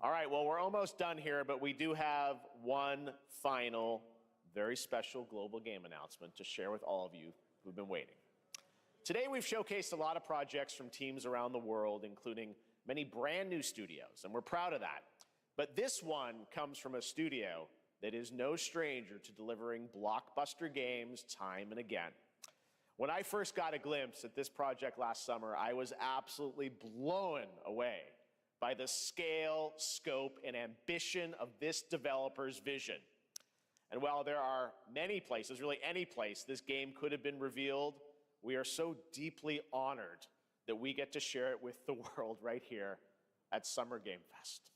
All right, well, we're almost done here, but we do have one final, very special global game announcement to share with all of you who've been waiting. Today, we've showcased a lot of projects from teams around the world, including many brand new studios, and we're proud of that. But this one comes from a studio that is no stranger to delivering blockbuster games time and again. When I first got a glimpse at this project last summer, I was absolutely blown away by the scale, scope, and ambition of this developer's vision. And while there are many places, really any place, this game could have been revealed, we are so deeply honored that we get to share it with the world right here at Summer Game Fest.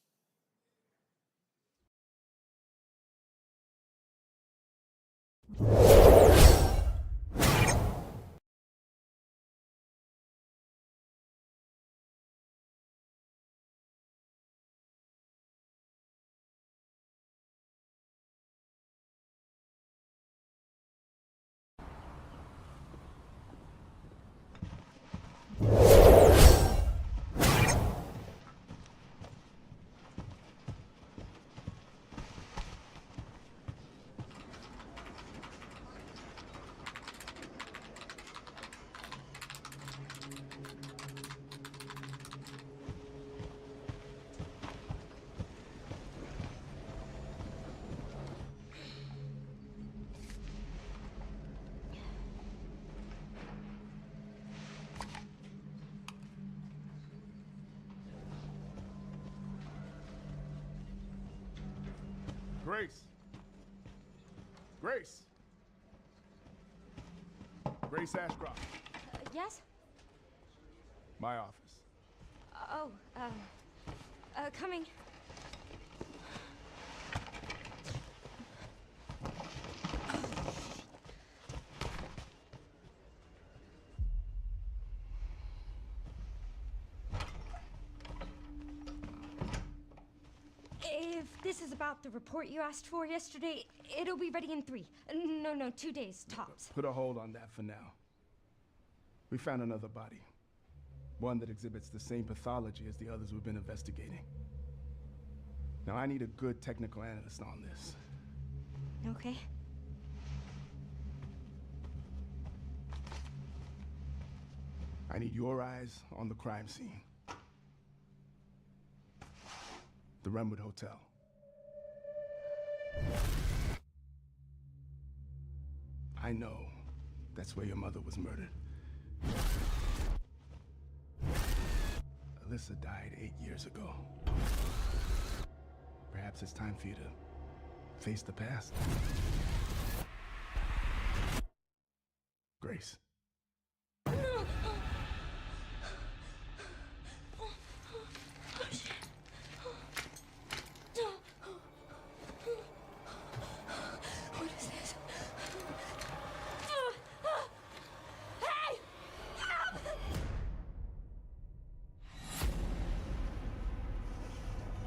Grace. Grace. Grace Ashcroft. Yes? My office. Oh, coming. If this is about the report you asked for yesterday, it'll be ready in 3. No, 2 days, tops. Put a hold on that for now. We found another body. One that exhibits the same pathology as the others we've been investigating. Now, I need a good technical analyst on this. Okay. I need your eyes on the crime scene. The Renwood Hotel. I know that's where your mother was murdered. Alyssa died 8 years ago. Perhaps it's time for you to face the past. Grace.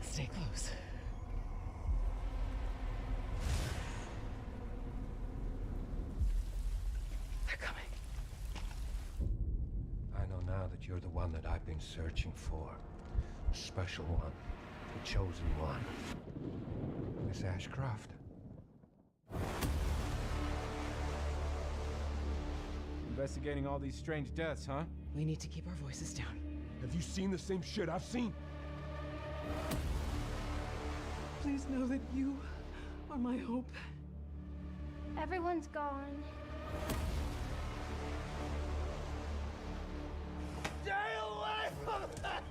Stay close. They're coming. I know now that you're the one that I've been searching for. The special one. The chosen one. Miss Ashcroft. Investigating all these strange deaths, huh? We need to keep our voices down. Have you seen the same shit I've seen? Please know that you are my hope. Everyone's gone. Stay away from that!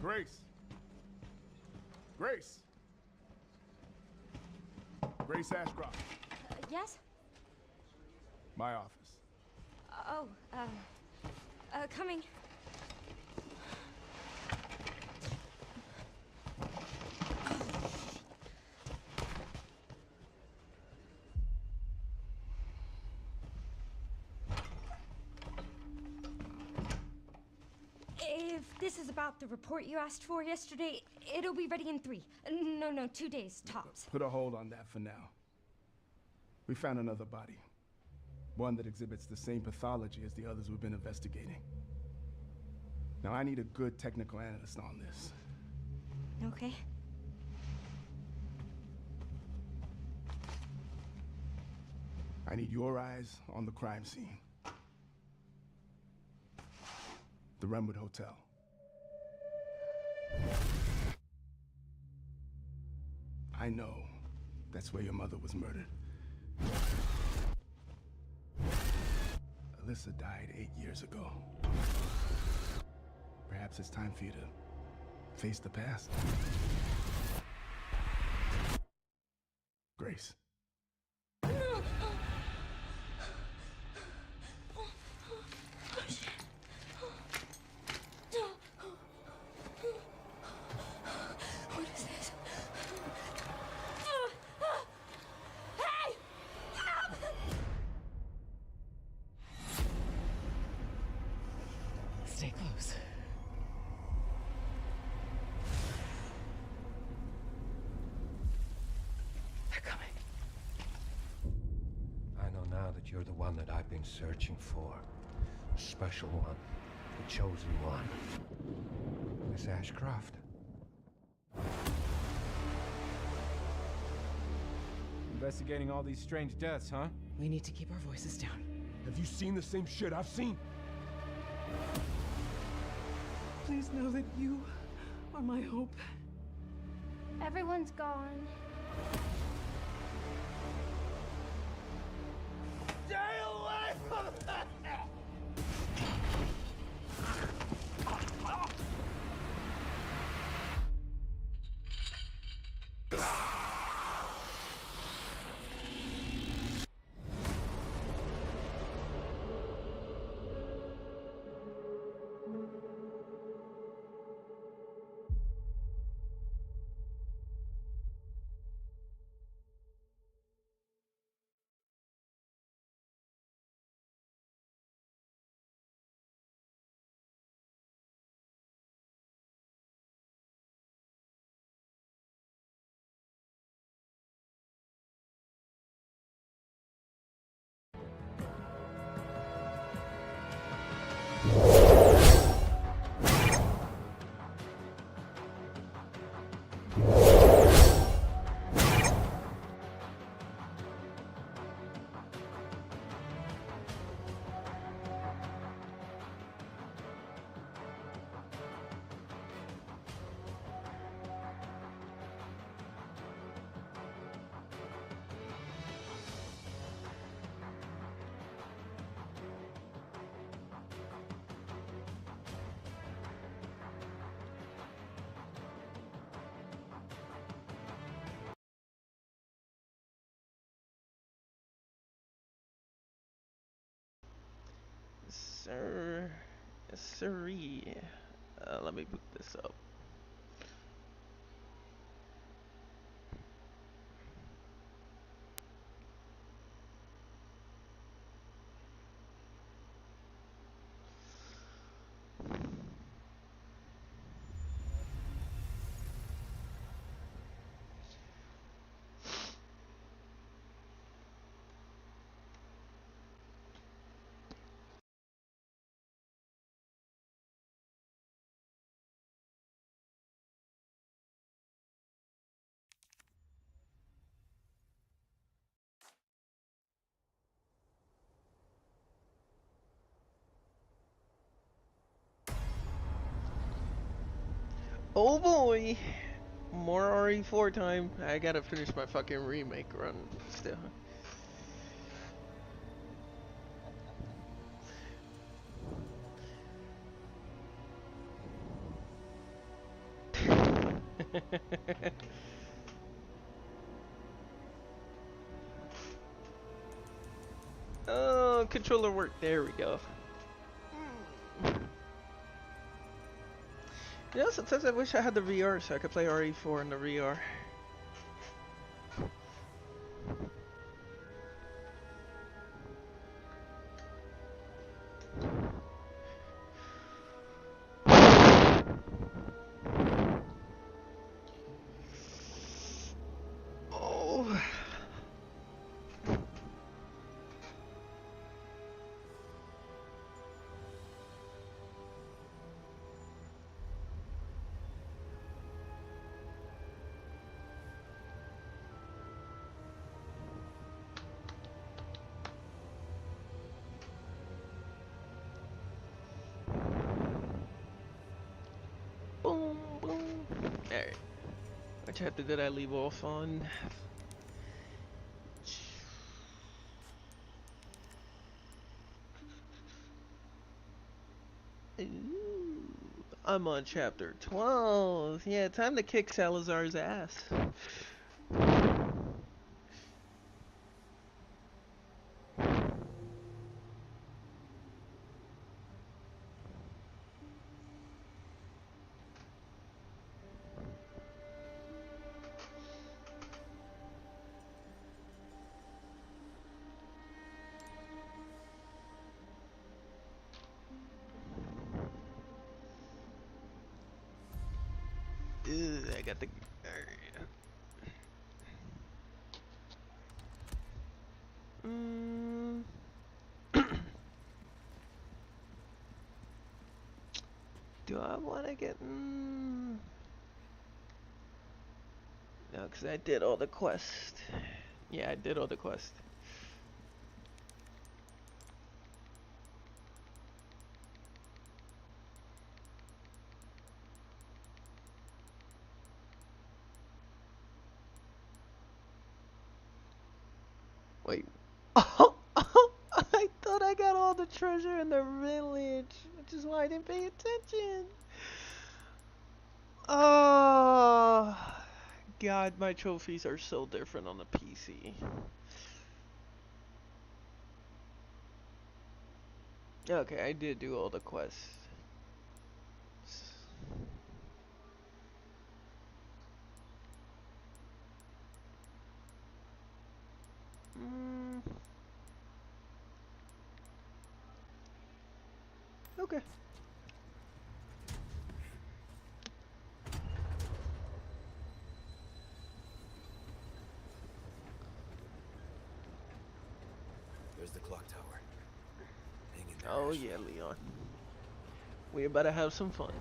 Grace. Grace. Grace Ashcroft. Yes? My office. Oh, coming. If this is about the report you asked for yesterday, it'll be ready in 3. No, 2 days, tops. Put a hold on that for now. We found another body. One that exhibits the same pathology as the others we've been investigating. Now, I need a good technical analyst on this. Okay. I need your eyes on the crime scene. The Renwood Hotel. I know that's where your mother was murdered. Alyssa died 8 years ago. Perhaps it's time for you to face the past. Grace. What is this? Hey! Help! Stay close. They're coming. I know now that you're the one that I've been searching for. The special one. The chosen one. Miss Ashcroft. Investigating all these strange deaths, huh? We need to keep our voices down. Have you seen the same shit I've seen? Please know that you are my hope. Everyone's gone. Stay away from that! Sir, sirree. Let me boot this up. Oh boy! More RE4 time. I gotta finish my fucking remake run still. Oh, controller work. There we go. You know, sometimes I wish I had the VR so I could play RE4 in the VR. Oh. Boom, boom. Alright. Which chapter did I leave off on? Ooh, I'm on chapter 12. Yeah, time to kick Salazar's ass. I got the. Do I want to get? No, because I did all the quests. Yeah, I did all the quests. Wait. Oh, I thought I got all the treasure in the village, which is why I didn't pay attention. Oh, God, my trophies are so different on the PC. Okay, I did do all the quests. Okay. There's the clock tower. Hang in there, Oh Ash. yeah, Leon. We about to have some fun.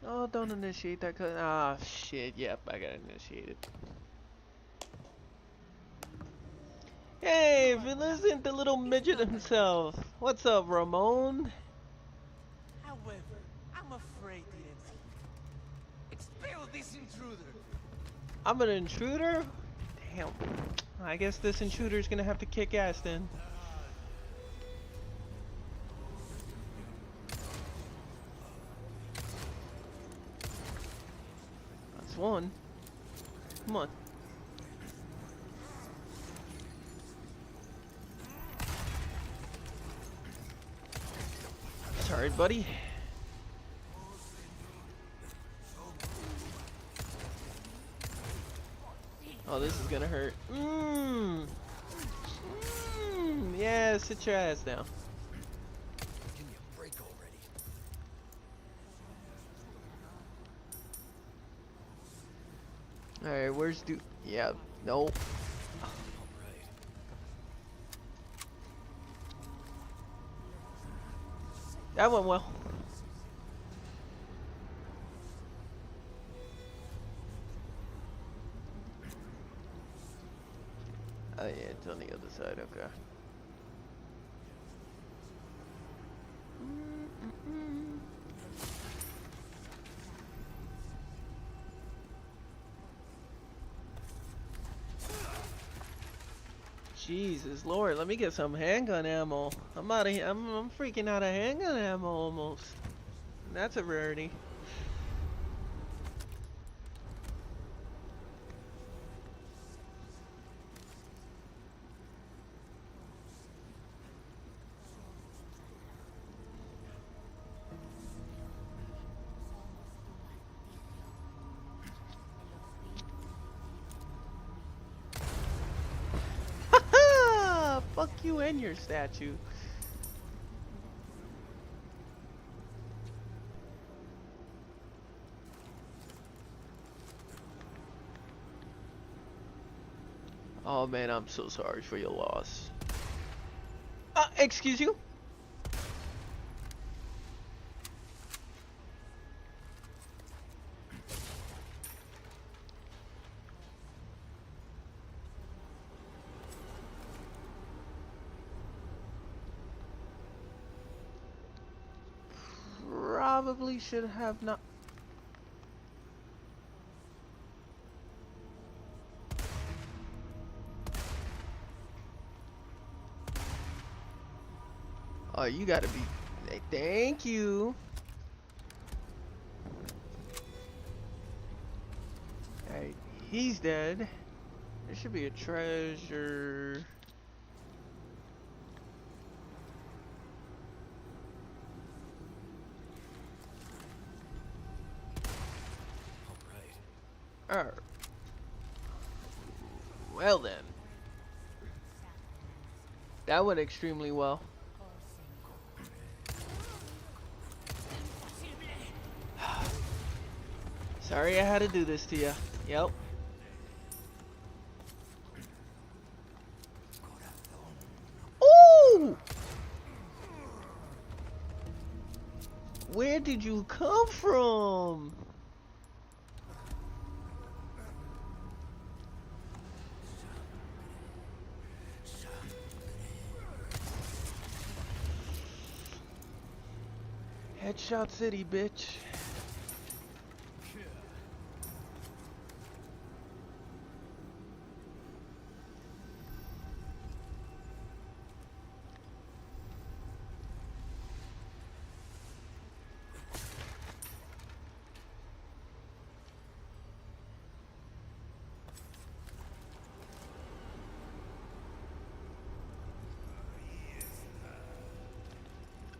Oh, don't initiate that. Ah, shit. Yep, I got initiated. Hey, Vincent, the little midget himself. What's up, Ramon? However, I'm afraid it expel this intruder. I'm an intruder? Damn. I guess this intruder's gonna have to kick ass then. That's one. Come on. Sorry, buddy. Oh, this is gonna hurt. Yeah, sit your ass down. Give me a break already. Alright, where's Yeah, nope. Alright. That went well. Oh yeah, it's on the other side, okay. Jesus Lord, let me get some handgun ammo. I'm out of here. I'm freaking out of handgun ammo almost. That's a rarity. Fuck you and your statue. Oh man, I'm so sorry for your loss. Excuse you? Probably should have not. Oh, you gotta be. Hey, thank you. Alright, he's dead. There should be a treasure. Alright. Well then. That went extremely well. Sorry I had to do this to you. Yep. Ooh! Where did you come from? Headshot City, bitch.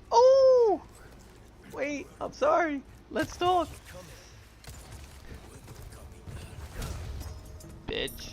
Oh! Wait, I'm sorry. Let's talk. Bitch.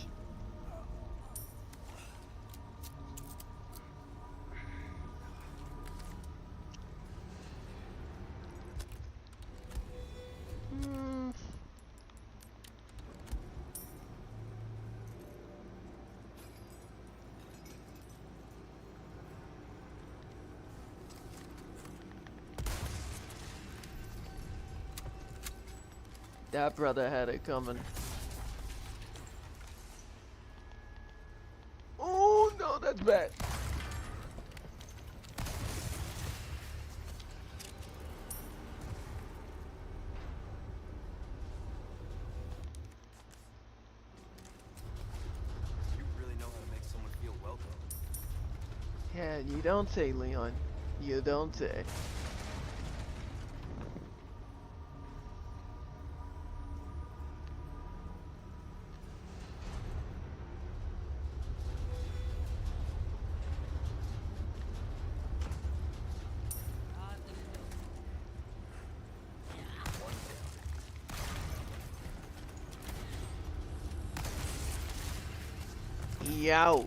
That brother had it coming. Oh no, that's bad. You really know how to make someone feel welcome. Yeah, you don't say, Leon. You don't say. Ouch.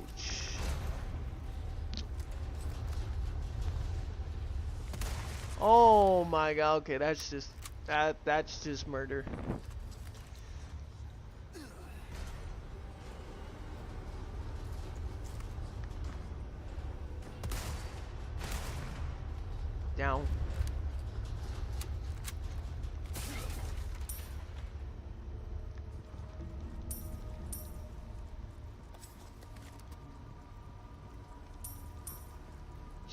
Oh my god, okay, that's just murder. Down.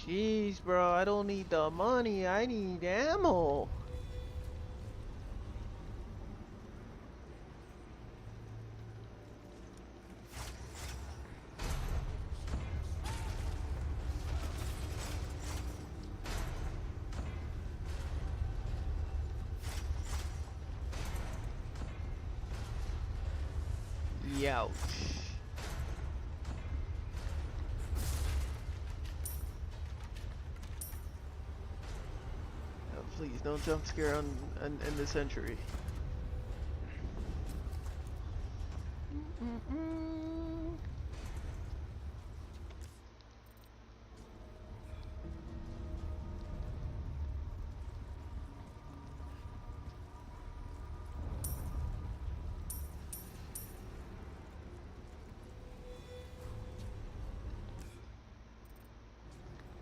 Jeez, bro, I don't need the money. I need ammo. Youch. Oh, please, don't jump scare in the century.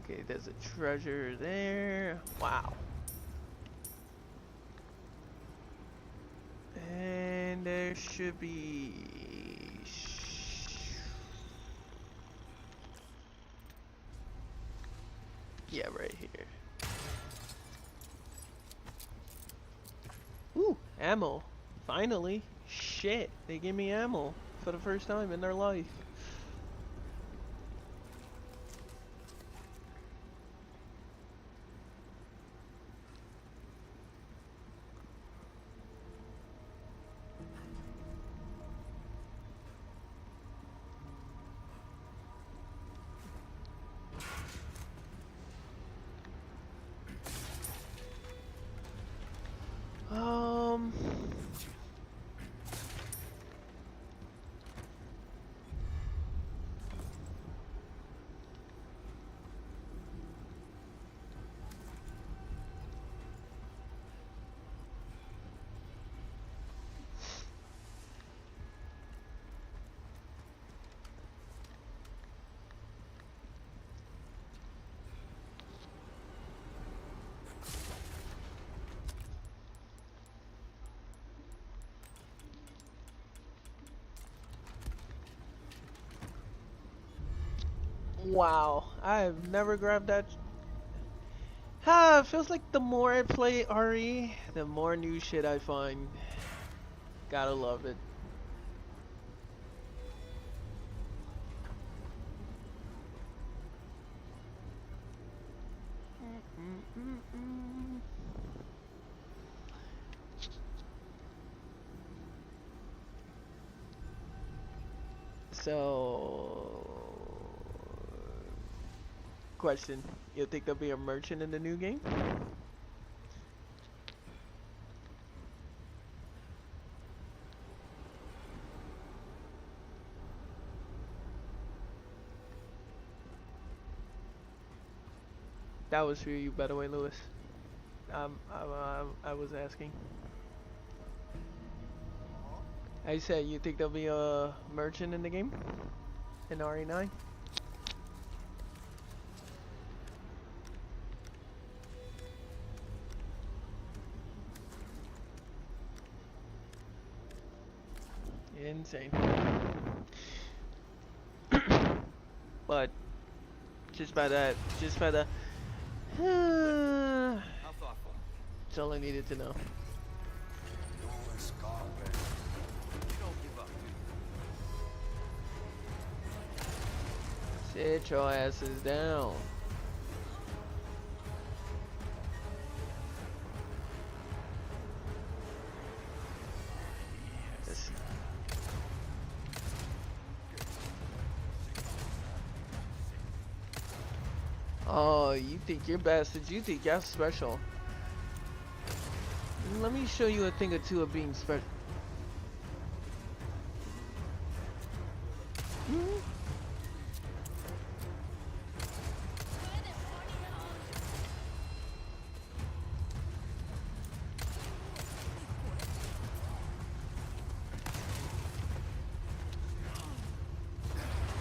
Okay, there's a treasure there. Wow. And there should be... yeah, right here. Ooh, ammo. Finally. Shit, they gave me ammo for the first time in their life. Wow, I have never grabbed that. It feels like the more I play RE, the more new shit I find. Gotta love it. So, question, you think there'll be a merchant in the new game? That was for you, by the way, Lewis. I was asking. I said, you think there'll be a merchant in the game? In RE9? Insane. But, just by the... That's all I needed to know. Sit your asses down. Yes. Oh, you think you're bastards, you think you're special. Let me show you a thing or two of being special.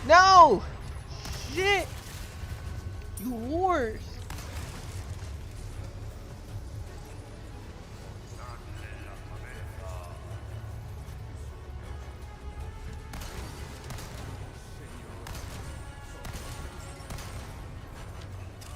No! Shit! You whores!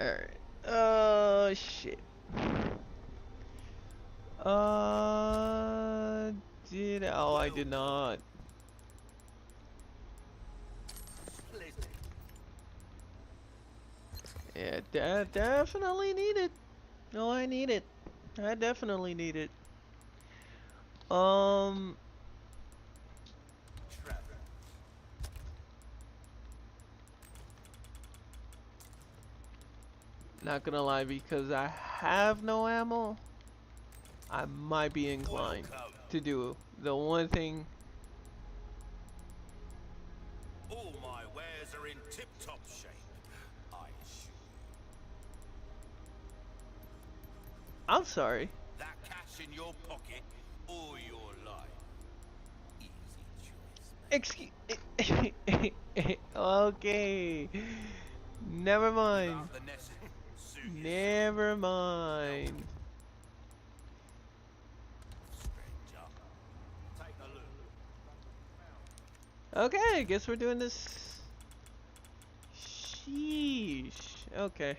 Alright. Shit. Oh, I did not. Yeah, definitely need it. No, I need it. I definitely need it. Not gonna lie, because I have no ammo, I might be inclined to do the one thing. All my wares are in tip-top shape, I assure you. I'm sorry. That cash in your pocket or your life. Easy choice, mate. Excuse. Okay. Never mind. About the nest, suit yourself, Never mind. stranger. Take a look. Okay, I guess we're doing this. Sheesh. Okay.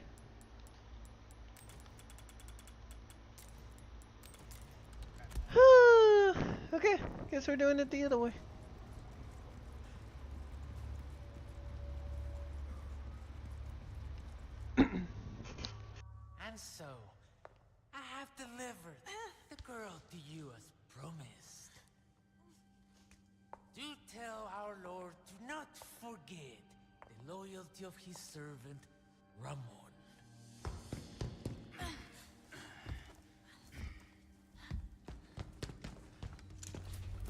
Okay, guess we're doing it the other way. And so, I have delivered the girl to you as promised. Do tell our Lord to not forget the loyalty of his servant, Ramon.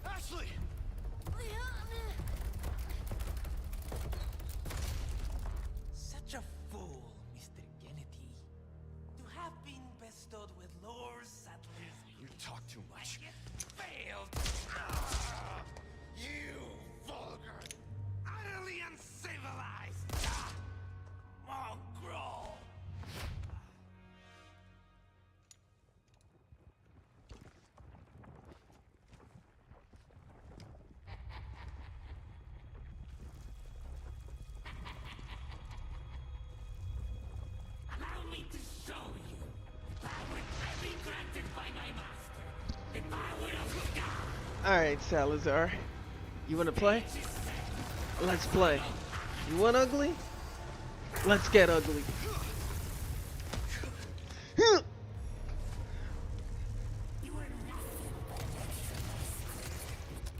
Ashley! Such a fool, Mr. Kennedy. To have been bestowed with Lord Sattler's... You talk too much. Failed! You vulgar, Utterly uncivilized! Mongrel! Allow me to show you power I be granted by my master. The power of God! Alright, Salazar. You wanna play? Let's play. You want ugly? Let's get ugly.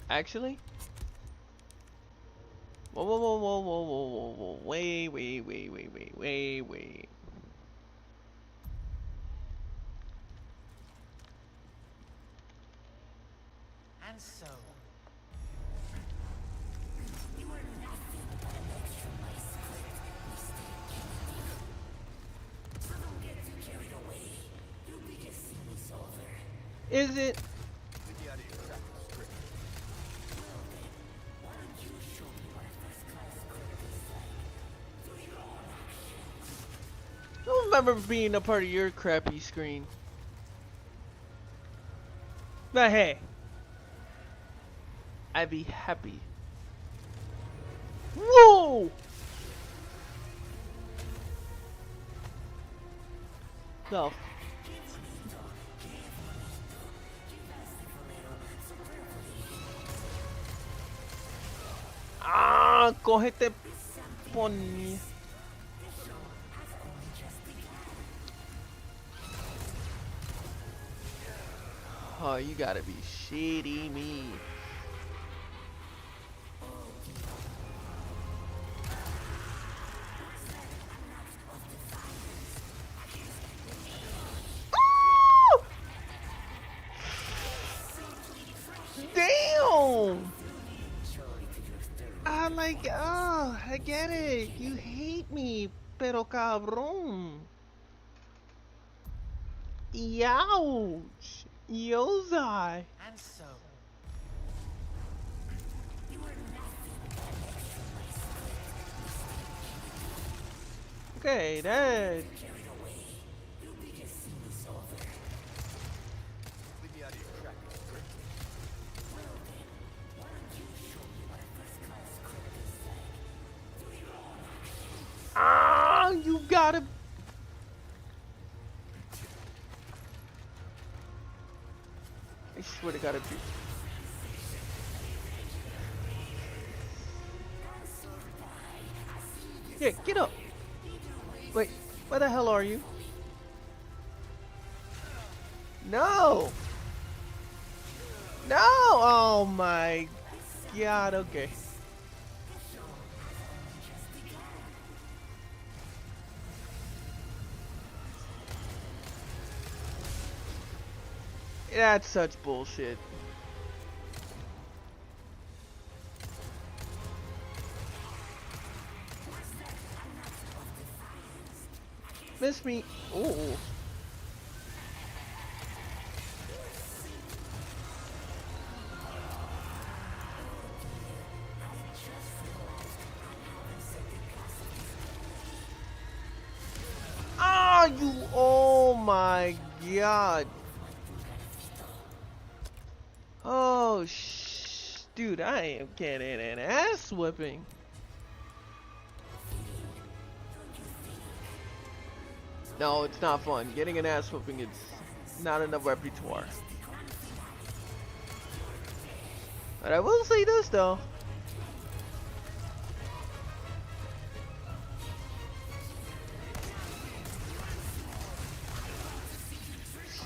Actually? Whoa, whoa, whoa, whoa, whoa, whoa, whoa, whoa. Wait. And so... Is it? I don't remember being a part of your crappy screen. But hey, I'd be happy. Whoa! No. Ah, cógete poni. Oh, you gotta be shitting me. Oh! Damn! I'm like, oh, I get it. You hate me, pero cabrón. Youch. Yozai. And so... Okay, that. Ah, you gotta swear to God, if you... Yeah, get up. Wait, where the hell are you? No! No! Oh my God, okay. That's such bullshit. Miss me. Oh. Ah, you. Oh my God. Oh, dude, I am getting an ass whipping. No, it's not fun. Getting an ass whooping is not enough repertoire. But I will say this though.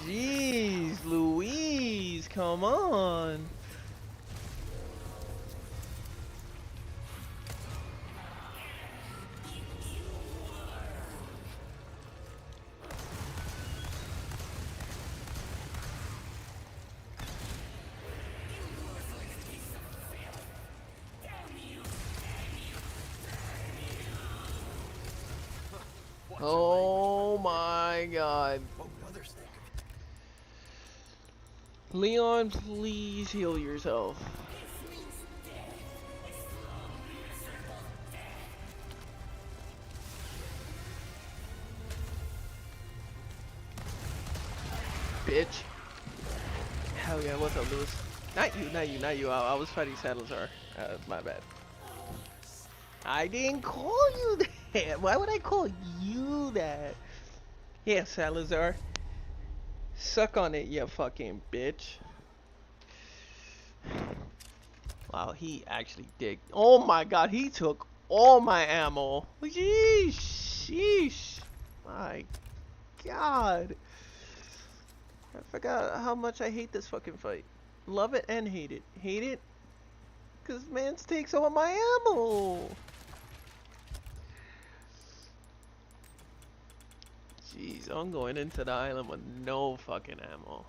Jeez Louise, come on. Oh my God. Leon, please heal yourself. Bitch. Hell yeah, what's up, Lewis? Not you, not you, not you. I was fighting Salazar. My bad. I didn't call you that. Why would I call you that? Yeah, Salazar. Suck on it, you fucking bitch. Wow, he actually did. Oh my God, he took all my ammo. Yeesh, sheesh. My God. I forgot how much I hate this fucking fight. Love it and hate it. Hate it because man takes all my ammo. Jeez, I'm going into the island with no fucking ammo.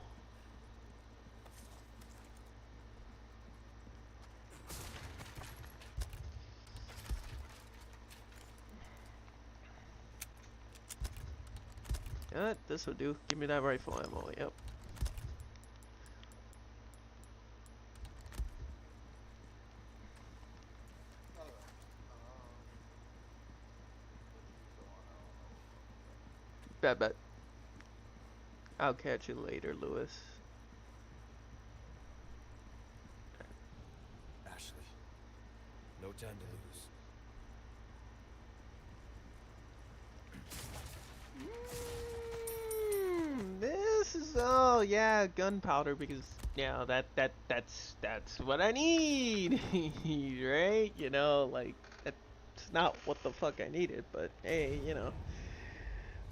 This will do. Give me that rifle ammo. Yep. Bet. I'll catch you later, Lewis. Ashley, no time to lose. This is oh yeah, gunpowder because yeah, that's what I need, right? You know, like that's not what the fuck I needed, but hey, you know,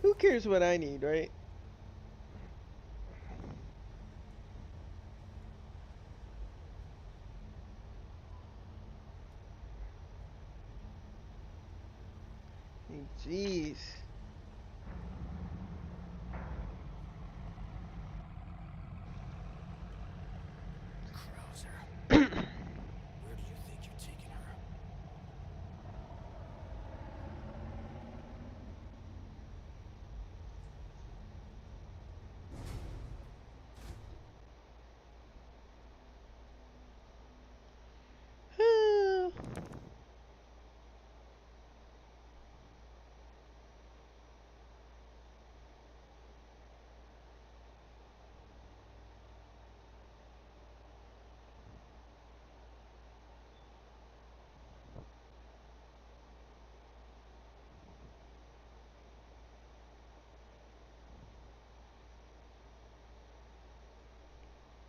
who cares what I need, right? Jeez. Where do you think you're taking her?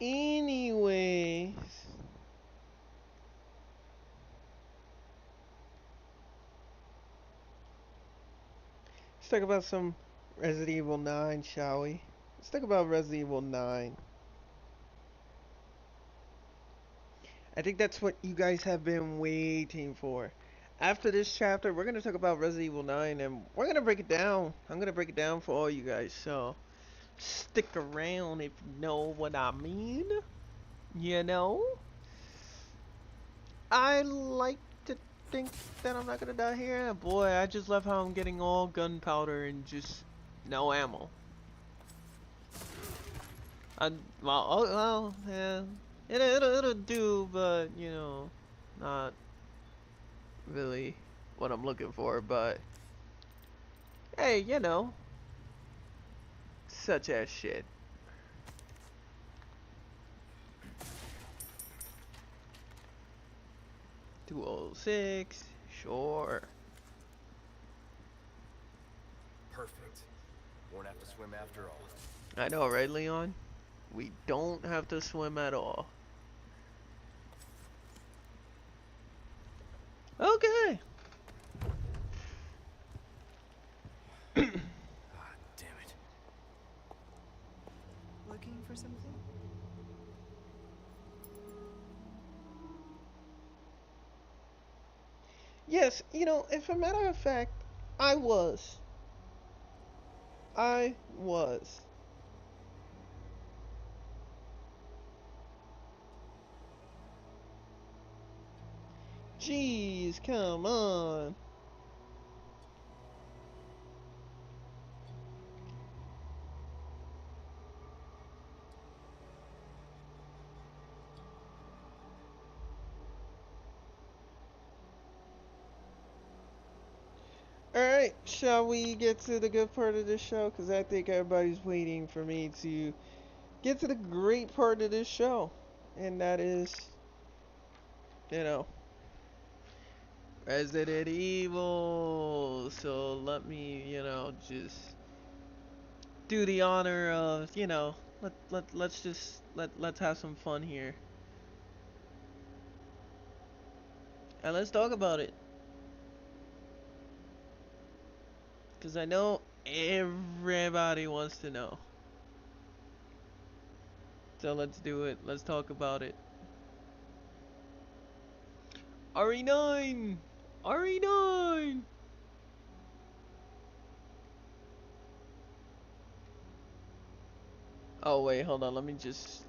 anyways, let's talk about some Resident Evil 9, shall we? Let's talk about Resident Evil 9. I think that's what you guys have been waiting for. After this chapter, we're going to talk about Resident Evil 9, and we're going to break it down. I'm going to break it down for all you guys, so stick around if you know what I mean. You know? I like to think that I'm not going to die here. Boy, I just love how I'm getting all gunpowder and just no ammo. Well, yeah. It'll do, but, you know, not really what I'm looking for, but hey, you know, such as shit. $206, sure. Perfect. Won't have to swim after all. I know, right, Leon? We don't have to swim at all. Okay. Ah, damn it. Looking for something? Yes, you know, as a matter of fact, I was. Jeez, come on. Alright, shall we get to the good part of this show? Because I think everybody's waiting for me to get to the great part of this show. And that is, you know, Resident Evil. So let me, you know, just do the honor of, you know, let's have some fun here. And let's talk about it. Because I know everybody wants to know. So let's do it. Let's talk about it. RE9! RE9! Oh wait, hold on. Let me just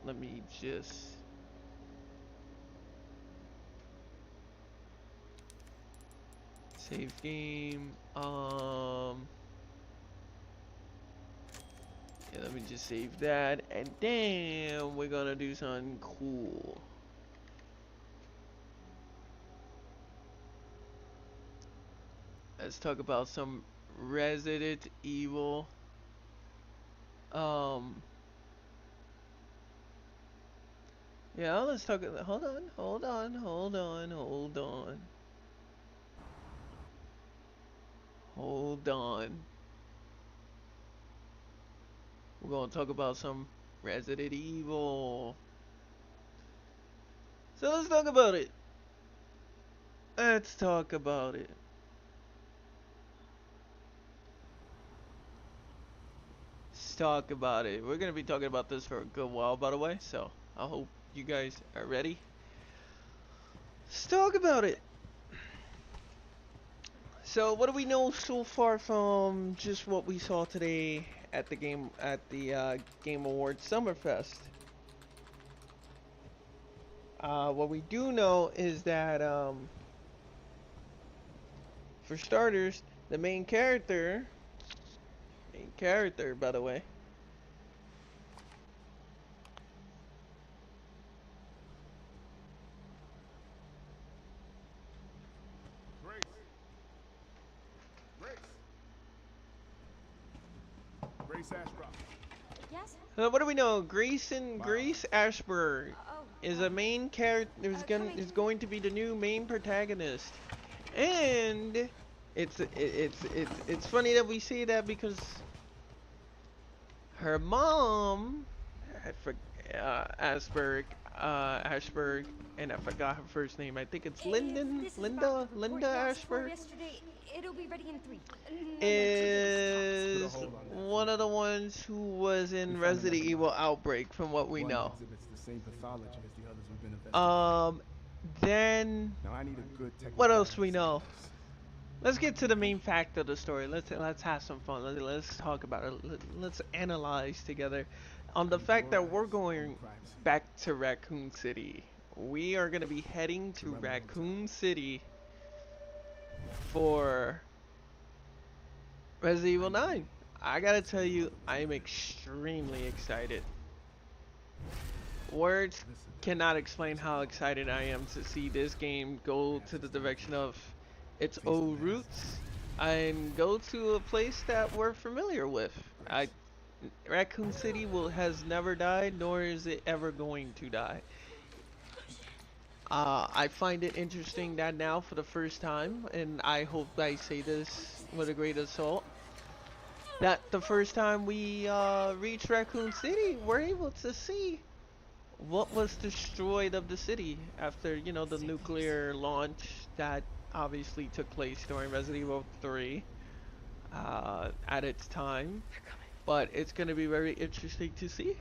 save game. Yeah, let me just save that, and then we're gonna do something cool. Let's talk about some Resident Evil. Yeah, let's talk. Hold on. We're gonna talk about some Resident Evil. So let's talk about it. Let's talk about it. We're gonna be talking about this for a good while, by the way, so I hope you guys are ready. Let's talk about it. So what do we know so far from just what we saw today at the Game Awards Summerfest? What we do know is that for starters, the main character, by the way, Grace Ashcroft. Yes? so what do we know? Grace Ashburg Oh. is a main character. Is going to be the new main protagonist, and it's funny that we say that because her mom, Ashberg, and I forgot her first name. I think it's Linda Ashberg. Yesterday, it'll be ready in 3. Is one of the ones who was in Resident Evil Outbreak, from what we One know. exhibits the same pathology as the others we've been investigating. Then Now I need a good technical what else we analyst know? on this. Let's get to the main fact of the story. Let's have some fun. Let's talk about it. Let's analyze together on the fact that we're going back to Raccoon City. We are going to be heading to Raccoon City for Resident Evil 9. I gotta tell you, I am extremely excited. Words cannot explain how excited I am to see this game go to the direction of its old roots and go to a place that we're familiar with. Raccoon City has never died, nor is it ever going to die. I find it interesting that now, for the first time, and I hope I say this with a great assault, that the first time we reached Raccoon City, we're able to see what was destroyed of the city after, you know, the nuclear launch that obviously took place during Resident Evil 3 at its time. But it's going to be very interesting to see.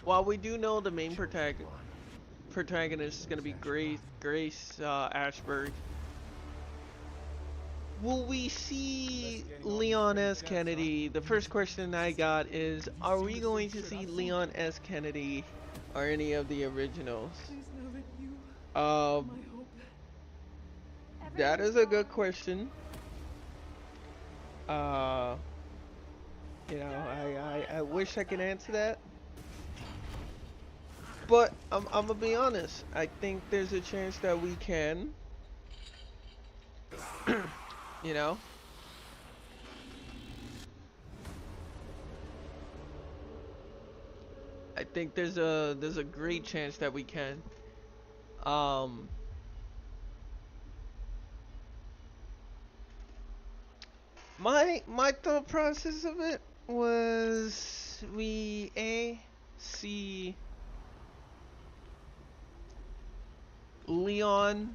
While we do know the main protagonist is going to be Grace Ashberg, will we see Leon S. Kennedy? The first question I got is, are we going to see Leon S. Kennedy or any of the originals? Please know that you are my hope. That is a good question. You know, I wish I could answer that. But I'm gonna be honest. I think there's a chance that we can. You know. I think there's a great chance that we can. My thought process of it was we see Leon,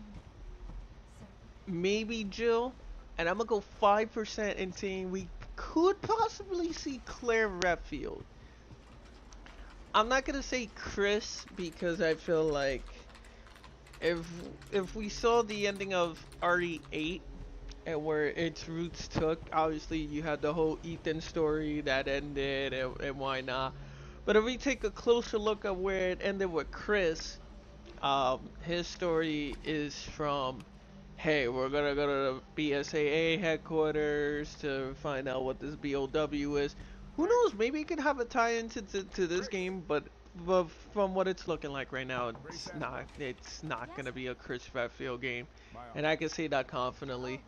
maybe Jill, and I'm gonna go 5% in saying we could possibly see Claire Redfield. I'm not gonna say Chris because I feel like if we saw the ending of RE8 and where its roots took, obviously you had the whole Ethan story that ended and why not. But if we take a closer look at where it ended with Chris, his story is from, hey, we're gonna go to the BSAA headquarters to find out what this BOW is. Who knows, maybe it could have a tie into to this game, but from what it's looking like right now, it's not gonna be a Chris Redfield game, and I can say that confidently.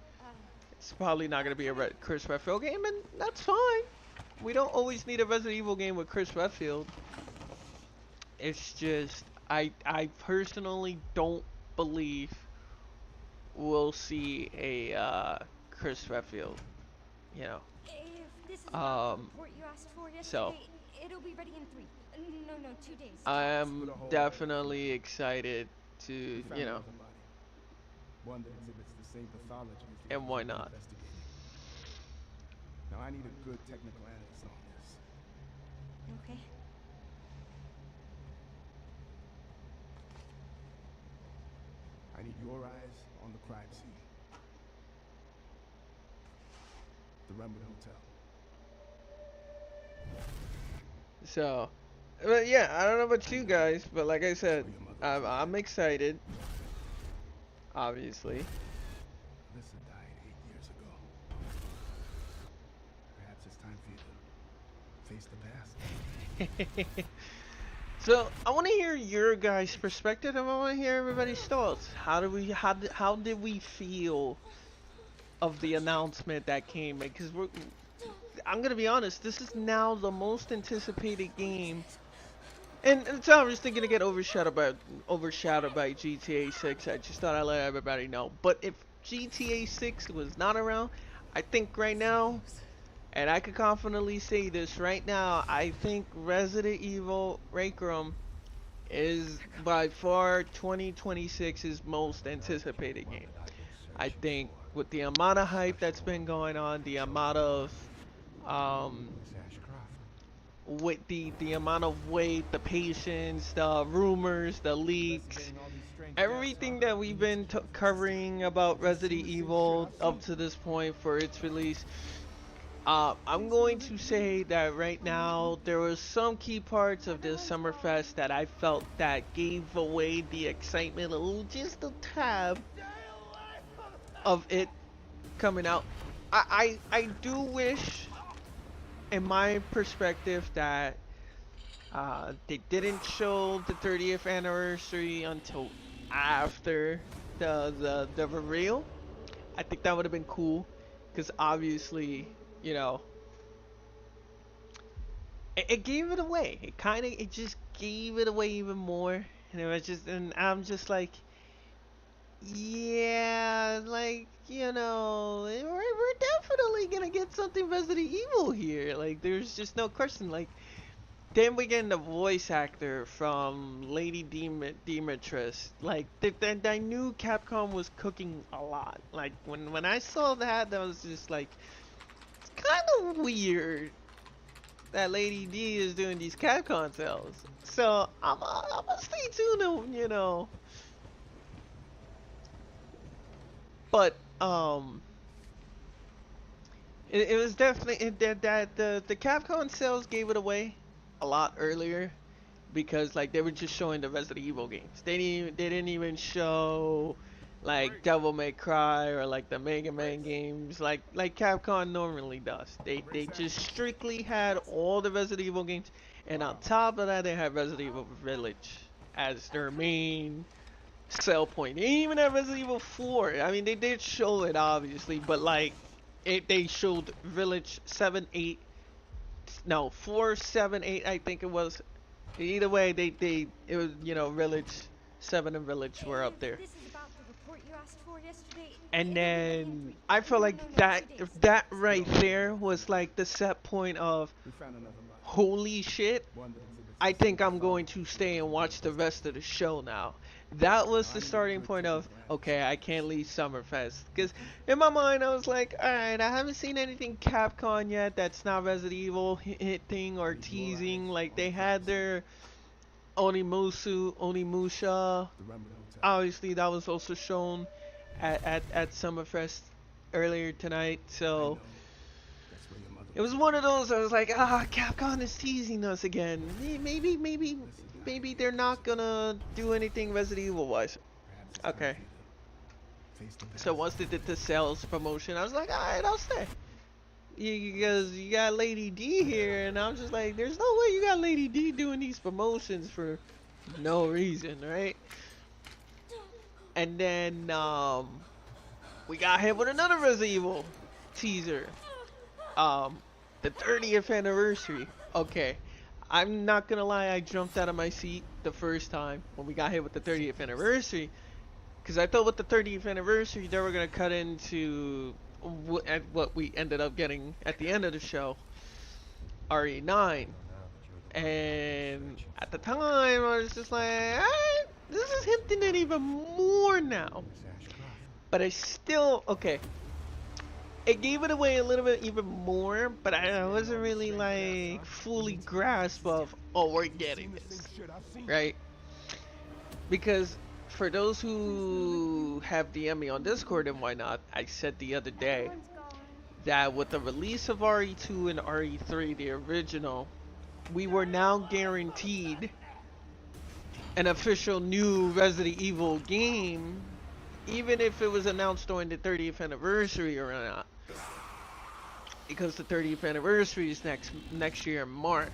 It's probably not gonna be a Chris Redfield game, and that's fine. We don't always need a Resident Evil game with Chris Redfield. It's just I personally don't believe we'll see a Chris Redfield, you know. If this is about the report you asked for yesterday, it'll be ready in 3. No, 2 days. I am definitely excited to, you know. One that exhibits the same pathology as the And others why we've been not? investigating. Now I need a good technical analyst on this. Okay. I need your eyes on the crime scene. The Renwood Hotel. So, but yeah, I don't know about you guys, but like I said, I'm excited. Obviously. Alyssa died 8 years ago. Perhaps it's time for you to face the past. So I want to hear your guys' perspective, and I want to hear everybody's thoughts. How did we feel of the announcement that came? Because I'm gonna be honest, this is now the most anticipated game, and it's obviously gonna get overshadowed by GTA 6. I just thought I'd let everybody know. But if GTA 6 was not around, I think right now And I could confidently say this right now. I think Resident Evil Requiem is by far 2026's most anticipated game. I think with the amount of hype that's been going on, the amount of Miss Ashcroft. with the amount of weight, the patience, the rumors, the leaks, everything that we've been covering about Resident Evil up to this point for its release, I'm going to say that right now there were some key parts of this Summerfest that I felt that gave away the excitement just a tad of it coming out. I do wish, in my perspective, that they didn't show the 30th anniversary until after the reveal. I think that would have been cool, because obviously, you know, it gave it away. It just gave it away even more, and it was just, and I'm just like, yeah, like, you know, we're definitely gonna get something Resident Evil here. Like, there's just no question. Like, then we get the voice actor from Lady Demetrius. Like, I knew Capcom was cooking a lot. Like, when I saw that was just like, it's kind of weird that Lady D is doing these Capcom sales. So I'm gonna stay tuned, you know. But it was definitely that the Capcom sales gave it away a lot earlier, because like they were just showing the Resident Evil games. They didn't even show like Devil May Cry or like the Mega Man games like Capcom normally does. They just strictly had all the Resident Evil games, and on top of that they had Resident Evil Village as their main sell point. They didn't even have Resident Evil 4. I mean, they did show it obviously, but like they showed Village 7, 8, no 4, 7, 8. I think it was. Either way, it was, you know, Village 7 and Village were up there. This is about the report you asked for yesterday. And then I felt like that right there was like the set point of, We found another body. holy shit, One that exhibits I think I'm going to stay and watch the rest of the show now. That was the starting point of, okay, I can't leave Summerfest. Because in my mind, I was like, alright, I haven't seen anything Capcom yet that's not Resident Evil hinting or teasing. Like, they had their Onimusha. the Rumble Hotel. Obviously, that was also shown at Summerfest earlier tonight. So That's where your mother it was one of those, I was like, Capcom is teasing us again. Maybe they're not gonna do anything Resident Evil wise. Perhaps it's time Okay. for you to face the So past. once they did the sales promotion, I was like, alright, I'll stay. Because you got Lady D here, and I'm just like, there's no way you got Lady D doing these promotions for no reason, right? And then we got hit with another Resident Evil teaser. The 30th anniversary. Okay, I'm not gonna lie, I jumped out of my seat the first time when we got hit with the 30th anniversary, because I thought with the 30th anniversary they were gonna cut into what we ended up getting at the end of the show, RE9. And at the time I was just like, alright, this is hinting at even more now. But I still, okay, it gave it away a little bit even more, but I wasn't really like fully grasp of, oh, we're getting this, right? Because for those who have DM'd me on Discord and whatnot, I said the other day that with the release of RE2 and RE3, the original, we were now guaranteed an official new Resident Evil game, even if it was announced during the 30th anniversary or not, because the 30th anniversary is next year in March.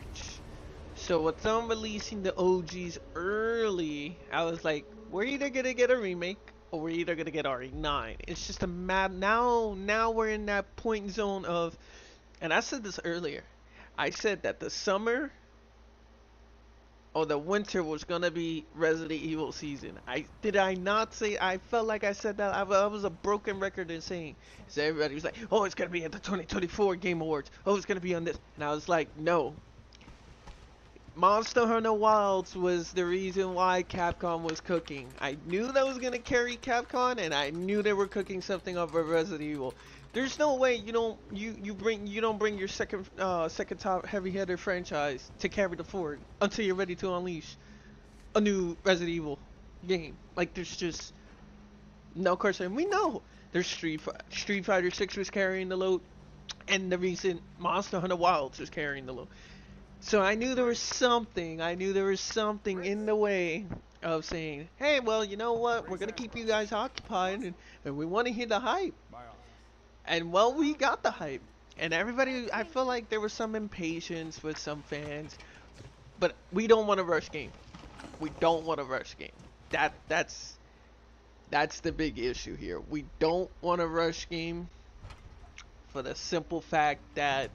So with them releasing the OGs early, I was like, we're either gonna get a remake or we're either gonna get RE9. It's just a map now. Now we're in that point zone of, and I said this earlier, I said that the summer or the winter was gonna be Resident Evil season. Did I not say? I felt like I said that. I was a broken record in saying. So everybody was like, "Oh, it's gonna be at the 2024 Game Awards. Oh, it's gonna be on this," and I was like, "No." Monster Hunter Wilds was the reason why Capcom was cooking. I knew that was gonna carry Capcom, and I knew they were cooking something up for Resident Evil. There's no way you don't bring your second top heavy hitter franchise to carry the forward until you're ready to unleash a new Resident Evil game. Like there's just no question. We know there's Street Fighter 6 was carrying the load, and the recent Monster Hunter Wilds was carrying the load. So I knew there was something. I knew there was something in the way of saying, "Hey, well, you know what? We're gonna keep you guys occupied, and we want to hear the hype." And well, we got the hype, and everybody. I feel like there was some impatience with some fans, but we don't want to rush game. We don't want to rush game. That's the big issue here. We don't want to rush game for the simple fact that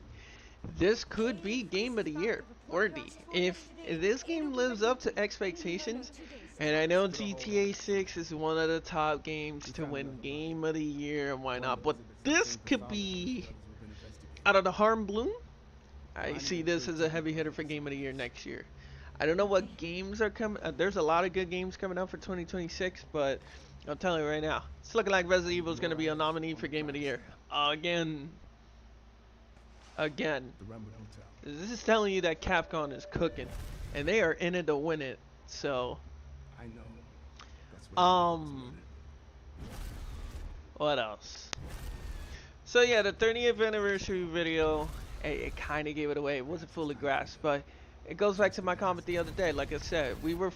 this could be Game of the Year worthy. If this game lives up to expectations, and I know GTA 6 is one of the top games to win Game of the Year, and why not? But this could be, out of the Harm Bloom, I see this as a heavy hitter for Game of the Year next year. I don't know what games are coming. There's a lot of good games coming out for 2026, but I'm telling you right now, it's looking like Resident Evil is going to be a nominee for Game of the Year again. This is telling you that Capcom is cooking, and they are in it to win it. So, I know. That's what else? So yeah, the 30th anniversary video, it kind of gave it away. It wasn't fully grasped, but it goes back to my comment the other day. Like I said, we were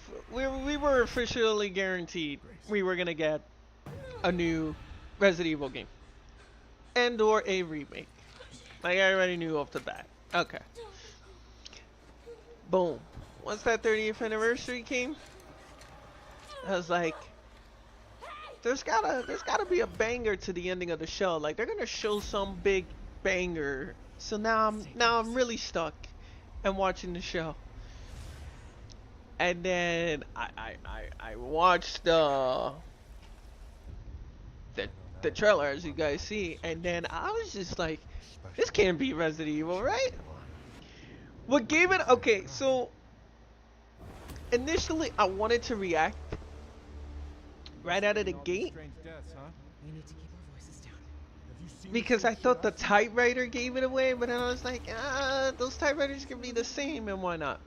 officially guaranteed we were gonna get a new Resident Evil game and or a remake. Like I already knew off the bat. Okay. Boom. Once that 30th anniversary came, I was like, there's gotta be a banger to the ending of the show. Like they're gonna show some big banger. So now I'm really stuck and watching the show. And then I watched the trailer, as you guys see, and then I was just like, this can't be Resident Evil, right? What gave it? Okay, so initially I wanted to react right out of the gate because I thought the typewriter gave it away, but then I was like, those typewriters can be the same, and why not?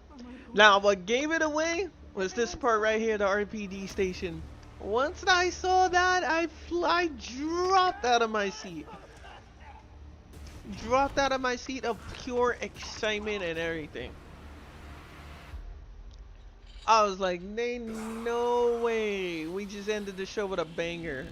Now, what gave it away was this part right here, the RPD station. Once I saw that, I dropped out of my seat. Dropped out of my seat of pure excitement and everything. I was like, no way. We just ended the show with a banger.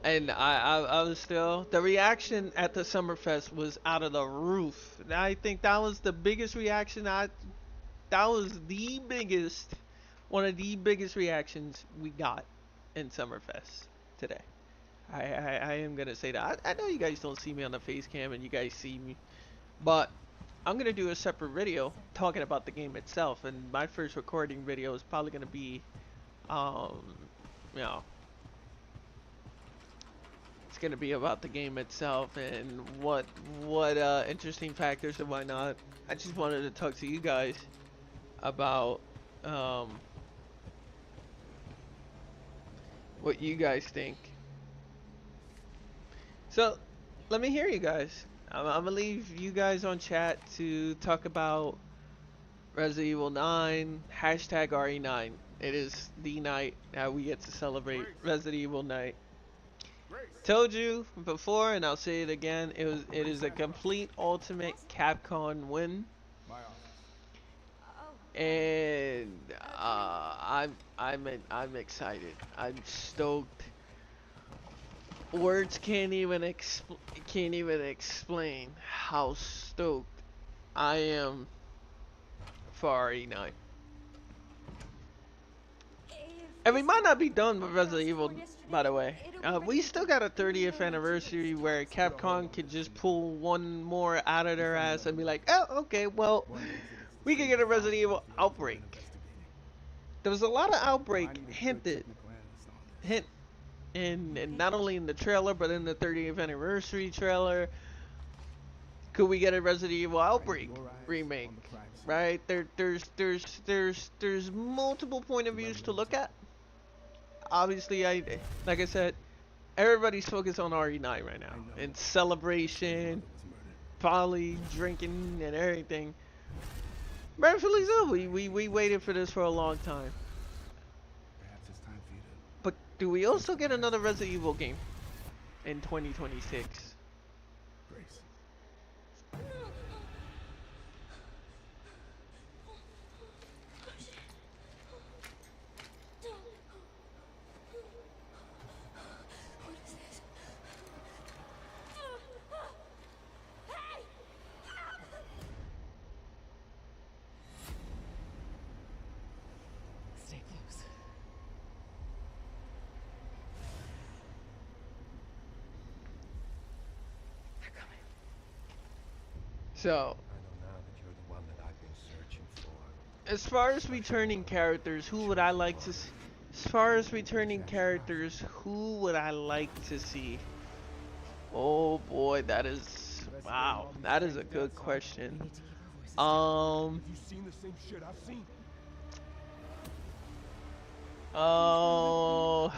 And I was still, the reaction at the Summerfest was out of the roof. I think that was the biggest reaction. That was the biggest, one of the biggest reactions we got in Summerfest today. I am gonna say that. I know you guys don't see me on the face cam and you guys see me, but I'm gonna do a separate video talking about the game itself, and my first recording video is probably gonna be, you know, it's gonna be about the game itself and what interesting factors and why not. I just wanted to talk to you guys about what you guys think. So let me hear you guys. I'm gonna leave you guys on chat to talk about Resident Evil 9 hashtag RE9. It is the night that we get to celebrate Resident Evil night. Told you before, and I'll say it again. It is a complete ultimate Capcom win, and I'm excited. I'm stoked. Words can't even explain how stoked I am for RE9. And we might not be done with Resident Evil, by the way. We still got a 30th anniversary where Capcom could just pull one more out of their ass and be like, oh, okay, well, we can get a Resident Evil Outbreak. There was a lot of Outbreak hinted, in not only in the trailer, but in the 30th anniversary trailer. Could we get a Resident Evil Outbreak remake? Right? There's multiple point of views to look at. Obviously, like I said, everybody's focused on RE9 right now, and celebration, poly, drinking, and everything. Rightfully so. We waited for this for a long time. Perhaps it's time for you to... But do we also get another Resident Evil game in 2026? Grace. Stay close. They're coming. So, I know now that you're the one that I've been searching for. as far as returning characters, who would I like to see? As far as returning characters, who would I like to see? Oh boy, that is, wow, that is a good question. You seen the same shit I've seen? Oh,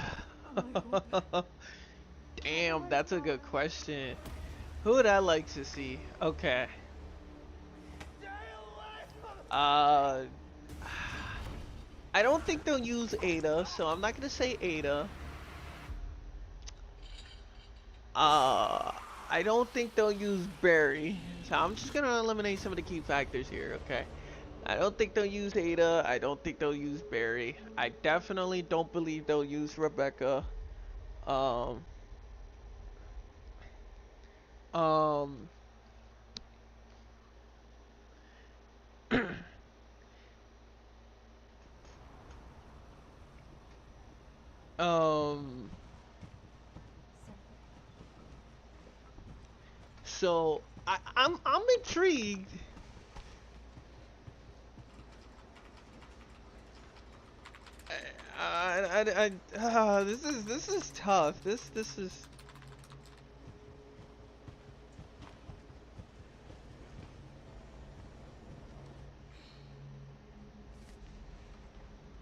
damn, that's a good question. Who would I like to see? Okay. I don't think they'll use Ada, so I'm not gonna say Ada. I don't think they'll use Barry, so I'm just gonna eliminate some of the key factors here, okay? I don't think they'll use Ada, I don't think they'll use Barry. I definitely don't believe they'll use Rebecca. So I'm intrigued. This is tough. This is.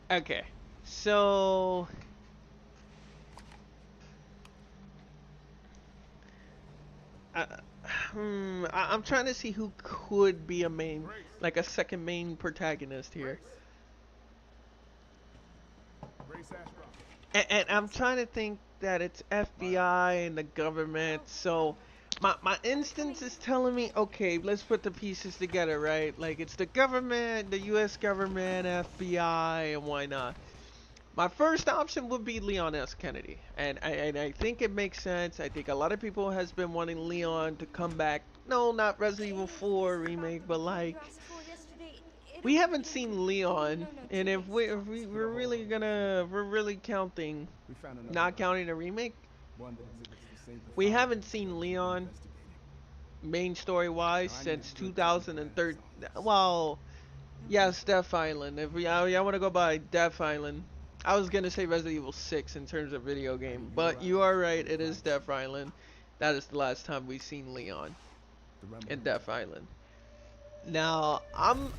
Okay, so I'm trying to see who could be a main, like a second main protagonist here. And I'm trying to think that it's FBI and the government, so my instance is telling me, okay, let's put the pieces together, right? Like, it's the government, the US government, FBI, and why not? My first option would be Leon S. Kennedy, and I think it makes sense. I think a lot of people has been wanting Leon to come back. No, not Resident Evil 4 remake, but like, we haven't seen Leon, and if we're really counting, not counting the remake, we haven't seen Leon main story wise since 2013. Well, yes, Death Island. If y'all want to go by Death Island, I was gonna say Resident Evil 6 in terms of video game, but you are right. It is Death Island. That is the last time we've seen Leon in Death Island. Now, I'm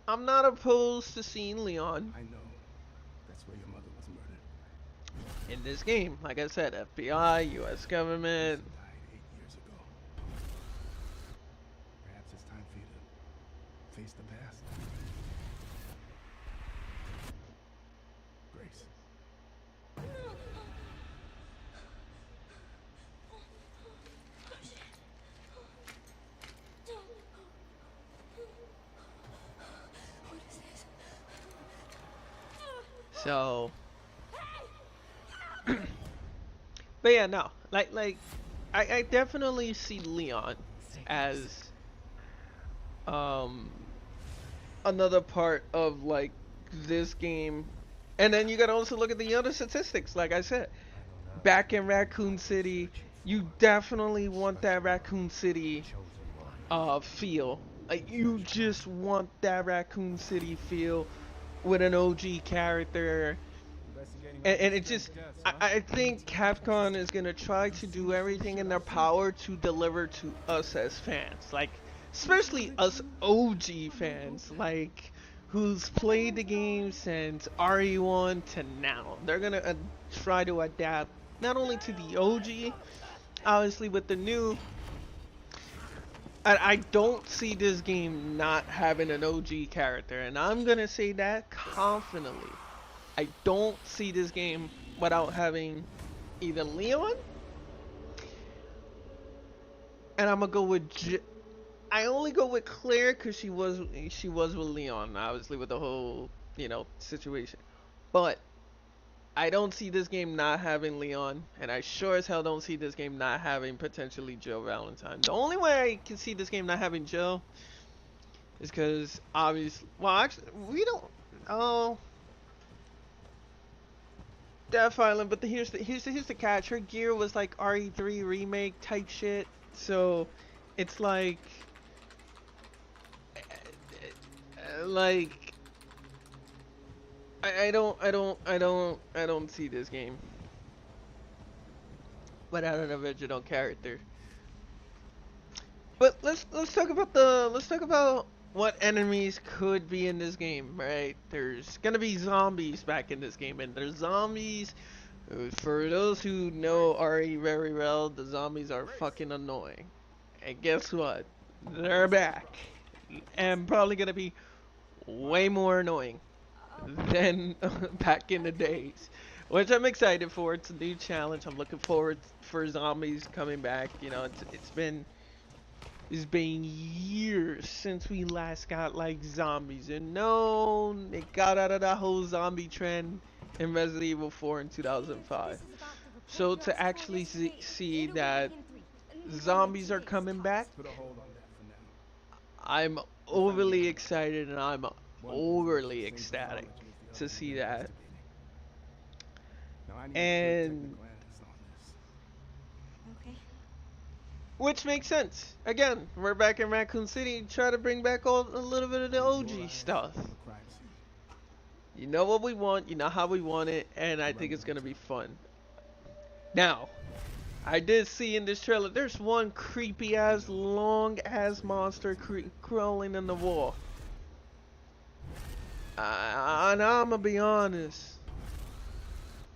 not opposed to seeing Leon. I know. That's where your mother was murdered. In this game, like I said, FBI, US government. Died 8 years ago. Perhaps it's time for you to face the past. Grace. So, but yeah, no, like I definitely see Leon as another part of like this game And then you gotta also look at the other statistics, like I said. Back in Raccoon City, you definitely want that Raccoon City feel. Like, you just want that Raccoon City feel with an OG character. And it just, I think Capcom is gonna try to do everything in their power to deliver to us as fans, like especially us OG fans, like who's played the game since RE1 to now. They're gonna try to adapt not only to the OG, obviously with the new. I don't see this game not having an OG character, and I'm gonna say that confidently. I don't see this game without having either Leon, and I'm gonna go with I only go with Claire because she was with Leon, obviously with the whole situation. But I don't see this game not having Leon, and I sure as hell don't see this game not having potentially Joe Valentine. The only way I can see this game not having Joe is because obviously, well, actually, we don't. Oh. Death Island, but here's the catch. Her gear was like RE3 remake type shit, so it's like I don't see this game without an original character. But let's talk about what enemies could be in this game, right? There's gonna be zombies back in this game, and there's zombies. For those who know RE very well, the zombies are fucking annoying. And guess what? They're back, and probably gonna be way more annoying than back in the days, which I'm excited for. It's a new challenge. I'm looking forward for zombies coming back. It's been years since we last got like zombies, and no, it got out of that whole zombie trend in Resident Evil 4 in 2005. So to actually see that zombies are coming back, I'm overly excited and I'm overly ecstatic to see that. And which makes sense. Again, we're back in Raccoon City. Try to bring back a little bit of the OG stuff. You know what we want. You know how we want it. And I think it's going to be fun. Now, I did see in this trailer, there's one creepy ass, long ass monster crawling in the wall. And I'm going to be honest.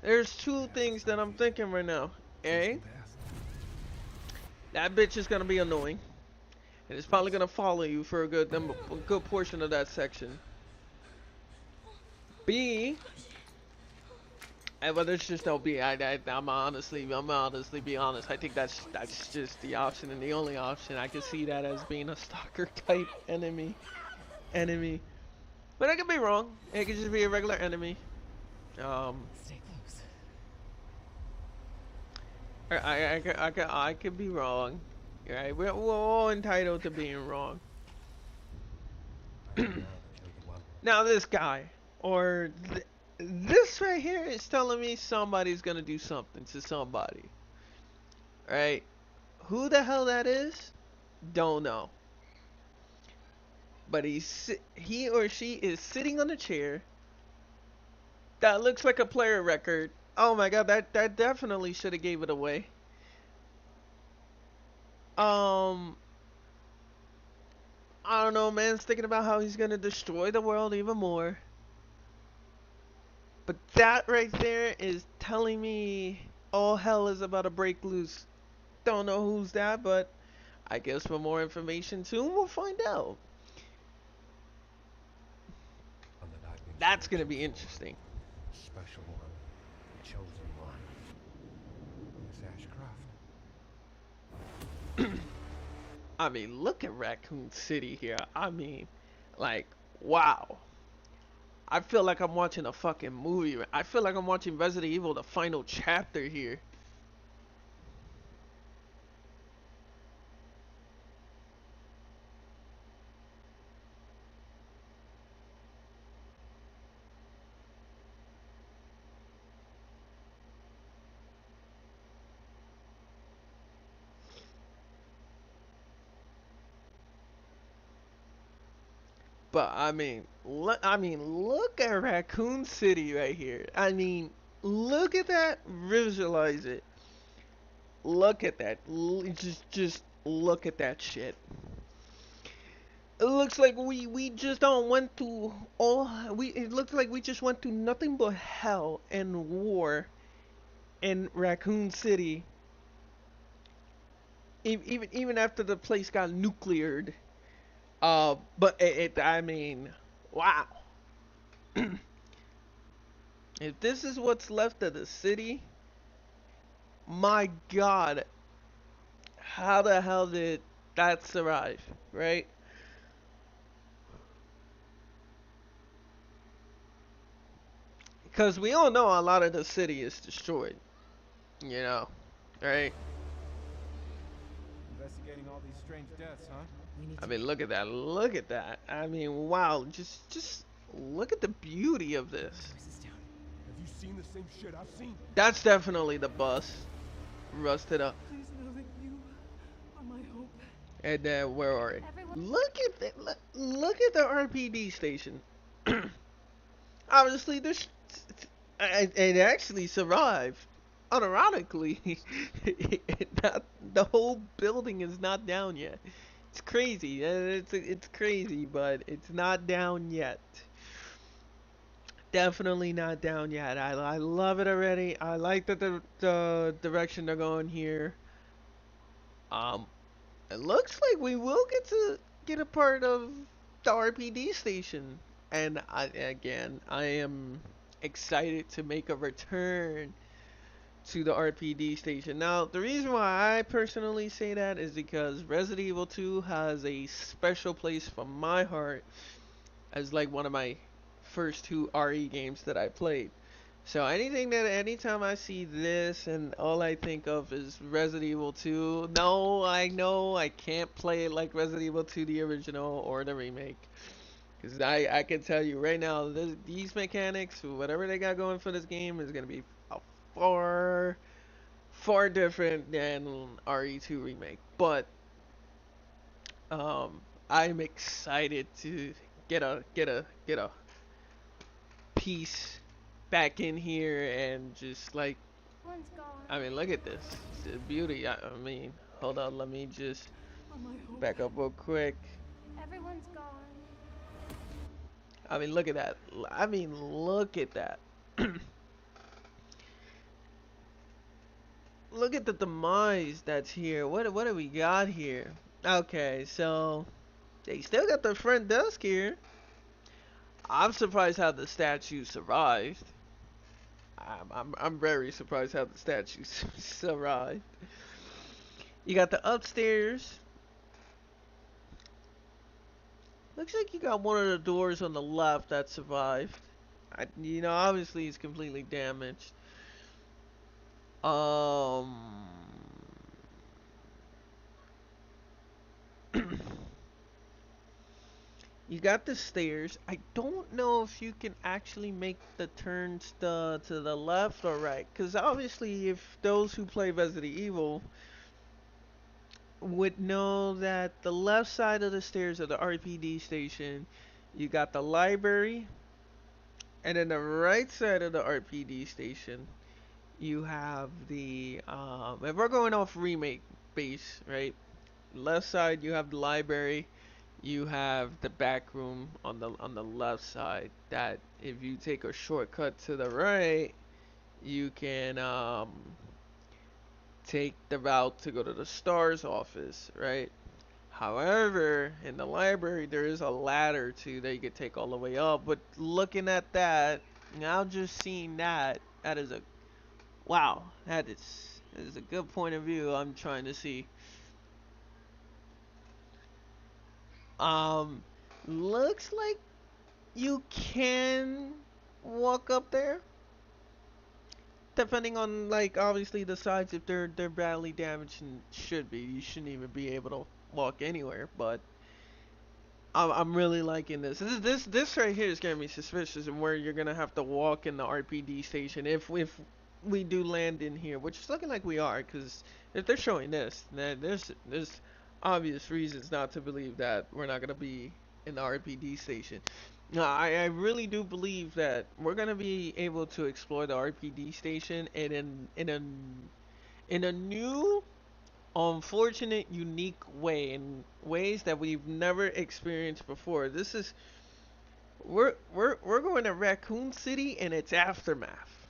There's two things that I'm thinking right now. A, that bitch is gonna be annoying, and it's probably gonna follow you for a good portion of that section. B, well, there's just no B. I'm honestly be honest. I think that's just the option and the only option. I could see that as being a stalker type enemy, but I could be wrong. It could just be a regular enemy. Stay close. I could be wrong. Right? We're all entitled to being wrong. Now this guy, or this right here is telling me somebody's gonna do something to somebody. Right? Who the hell that is? Don't know. But he or she is sitting on a chair that looks like a player record. Oh my god, that definitely should have gave it away. I don't know, man's thinking about how he's gonna destroy the world even more. But that right there is telling me all hell is about to break loose. Don't know who's that, but I guess for more information soon we'll find out. That's gonna be interesting. Special one, the chosen one. Miss Ashcroft. I mean, look at Raccoon City here. I mean, like, wow. I feel like I'm watching a fucking movie. I feel like I'm watching Resident Evil, the final chapter here. But I mean, look at Raccoon City right here. I mean, look at that. Visualize it. Look at that. Just look at that shit. It looks like we just don't went through all it looks like we just went through nothing but hell and war in Raccoon City. Even after the place got nucleared. But I mean, wow. If this is what's left of the city, my God, how the hell did that survive, right? Because we all know a lot of the city is destroyed, you know, right? Investigating all these strange deaths, huh? I mean, look at that. Look at that. I mean, wow. Just look at the beauty of this. Have you seen the same shit I've seen? That's definitely the bus. Rusted up. Please know that you are my hope. And then, where are it? Everyone- Look at that. Look at the RPD station. Obviously, this it actually survived. Unironically, the whole building is not down yet. It's crazy. It's crazy, but it's not down yet. Definitely not down yet. I love it already. I like the direction they're going here. It looks like we will get a part of the RPD station, and I am excited to make a return to the RPD station. Now, the reason why I personally say that is because Resident Evil 2 has a special place from my heart as like one of my first 2 RE games that I played. So anytime I see this and all I think of is Resident Evil 2, no, I know I can't play it like Resident Evil 2 the original or the remake. Because I can tell you right now, these mechanics, whatever they got going for this game is going to be far different than RE2 remake. But I'm excited to get a piece back in here and just like, One's gone. I mean, look at this. It's a beauty. I mean, hold on, let me just Are my hope. back up real quick. Everyone's gone. I mean, look at that. I mean, look at that. Look at the demise that's here. What do we got here? Okay, so they still got their front desk here. I'm surprised how the statue survived. I'm very surprised how the statue survived. You got the upstairs. Looks like you got one of the doors on the left that survived. You know, obviously it's completely damaged. You got the stairs. I don't know if you can actually make the turns to the left or right, because obviously if those who play Resident Evil would know that the left side of the stairs of the RPD station, you got the library, and then the right side of the RPD station, you have the if we're going off remake base, right? Left side you have the library, you have the back room on the left side. That if you take a shortcut to the right, you can take the route to go to the STARS office, right? However, in the library there is a ladder too that you could take all the way up. But looking at that, now just seeing that is a wow, that is a good point of view I'm trying to see. Looks like you can walk up there, depending on, like, obviously the sides. If they're badly damaged, and should be, you shouldn't even be able to walk anywhere. But I'm really liking this. This right here is gonna be suspicious, and where you're gonna have to walk in the RPD station if we do land in here, which is looking like we are, because if they're showing this, then there's obvious reasons not to believe that we're not gonna be in the RPD station. Now, I really do believe that we're gonna be able to explore the RPD station in a new, unfortunate, unique way, in ways that we've never experienced before. This is we're going to Raccoon City and its aftermath.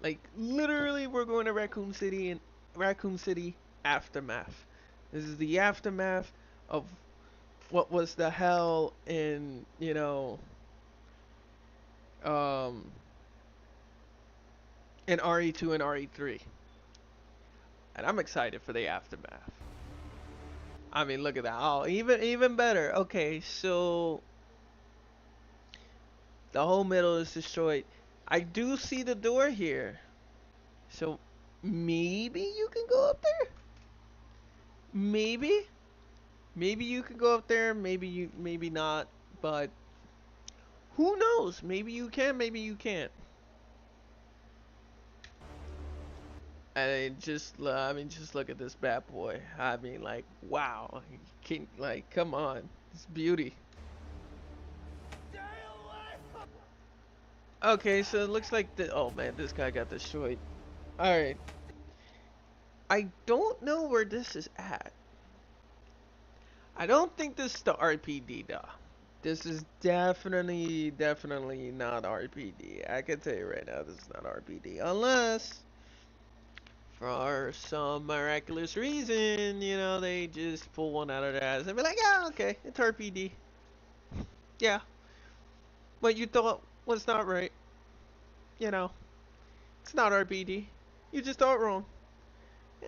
Like literally, we're going to Raccoon City and Raccoon City aftermath. This is the aftermath of what was the hell in, you know, in RE2 and RE3. And I'm excited for the aftermath. I mean, look at that. Oh, even better. Okay, so the whole middle is destroyed. I do see the door here. So maybe you can go up there? Maybe? Maybe you can go up there, maybe not, but who knows? Maybe you can, maybe you can't. And just look at this bad boy. I mean, like, wow. Can, like, come on. It's beauty. Okay, so it looks like oh man, this guy got destroyed. Alright. I don't know where this is at. I don't think this is the RPD though. This is definitely not RPD. I can tell you right now, this is not RPD. Unless, for some miraculous reason, you know, they just pull one out of their ass and be like, yeah, okay, it's RPD. Yeah. What you thought was not right. You know, it's not RPD. You just thought wrong.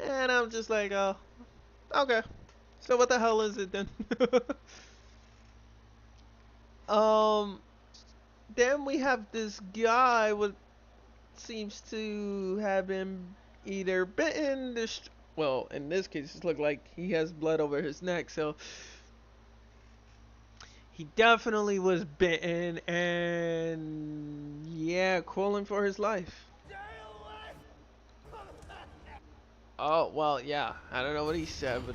And I'm just like, oh, okay. So what the hell is it then? Then we have this guy with seems to have been either bitten, well, in this case, it looked like he has blood over his neck, so he definitely was bitten and yeah, crawling for his life. Oh, well, yeah, I don't know what he said, but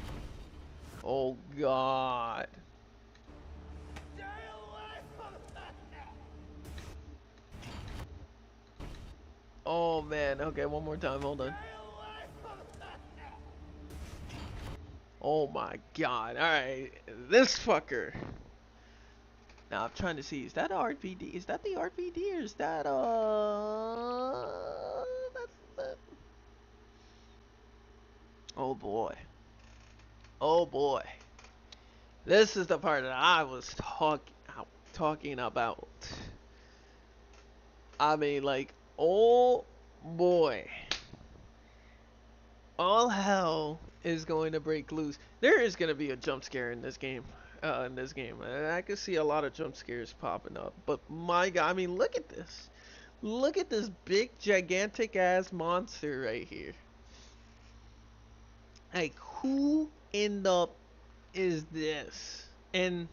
oh God. Oh man, okay, one more time, hold on. Oh my God, alright, this fucker. Now I'm trying to see, is that a RPD? Is that the RPD or is that that's oh boy. Oh boy. This is the part that I was talking about. I mean, like, oh boy. All hell is going to break loose. There is going to be a jump scare in this game. And I can see a lot of jump scares popping up. But my God, I mean, look at this. Look at this big, gigantic ass monster right here. Like, who in the is this? And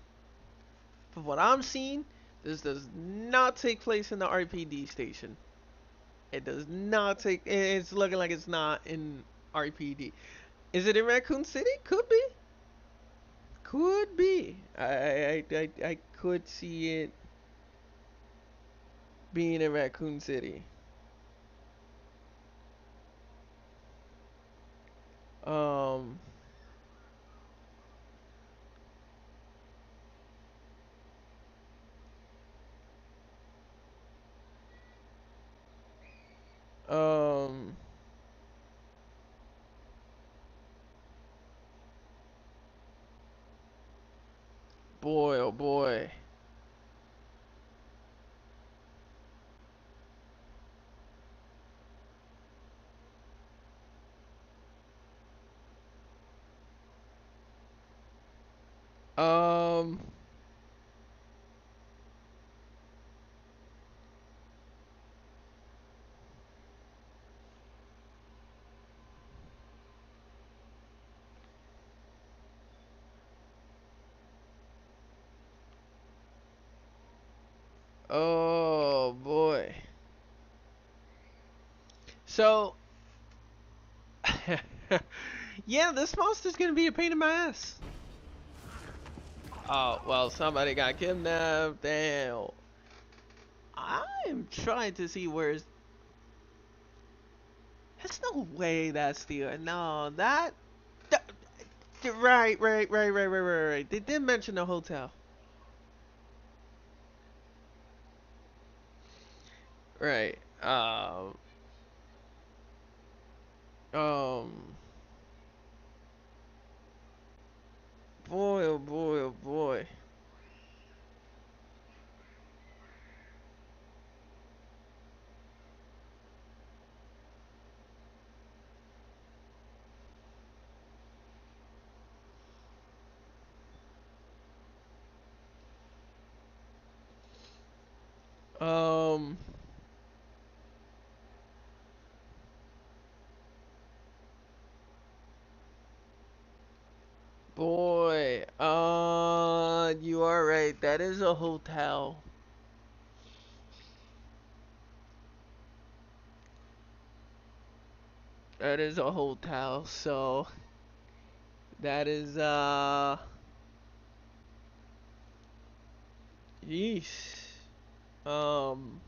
from what I'm seeing, this does not take place in the RPD station. It does not take. It's looking like it's not in RPD. Is it in Raccoon City? Could be. Could be. I could see it being in Raccoon City. Boy, oh boy. Oh boy. So yeah, this monster's gonna be a pain in my ass. Oh, well, somebody got kidnapped. Damn. I'm trying to see where's. There's no way that's the. No, right. They did mention the hotel. Right. Um. Boy, oh boy, oh boy. Um. Boy, you are right. That is a hotel. That is a hotel. So that is yeesh. Um.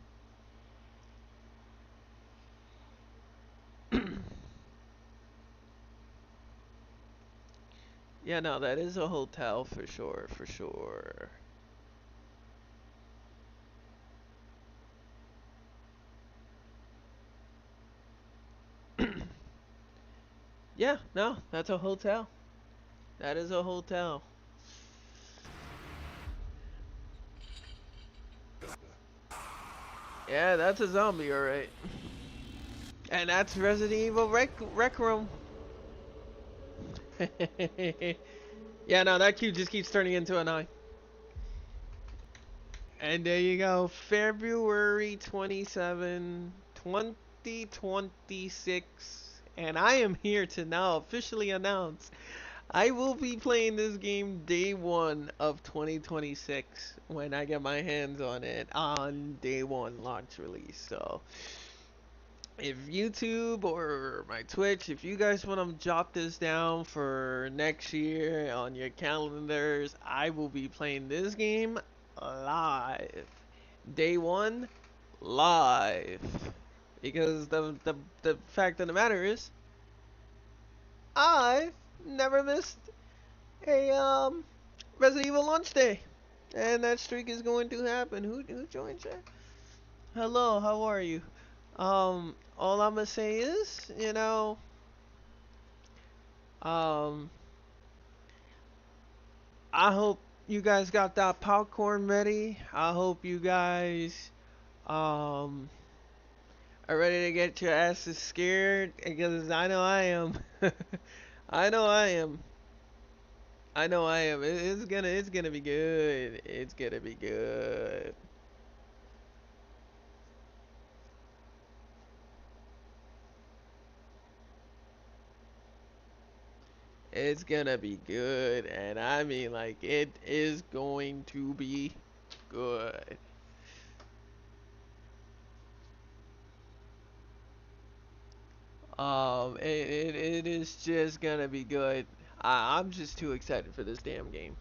Yeah, no, that is a hotel for sure, for sure. Yeah, no, that's a hotel. That is a hotel. Yeah, that's a zombie, alright. And that's Resident Evil Rec Room. Yeah, no, that cube just keeps turning into an eye. And there you go, February 27, 2026. And I am here to now officially announce I will be playing this game day 1 of 2026 when I get my hands on it on day 1 launch release. So if YouTube or my Twitch, if you guys want to jot this down for next year on your calendars, I will be playing this game live. Day 1 live. Because the fact of the matter is, I've never missed a Resident Evil launch day, and that streak is going to happen. Who joined chat? Hello, how are you? All I'm gonna say is, you know, I hope you guys got that popcorn ready. I hope you guys are ready to get your asses scared, because I know I am. I know I am. I know I am. It's gonna be good. It's gonna be good. It's gonna be good, and I mean, like, it is going to be good. It is just gonna be good. I'm just too excited for this damn game.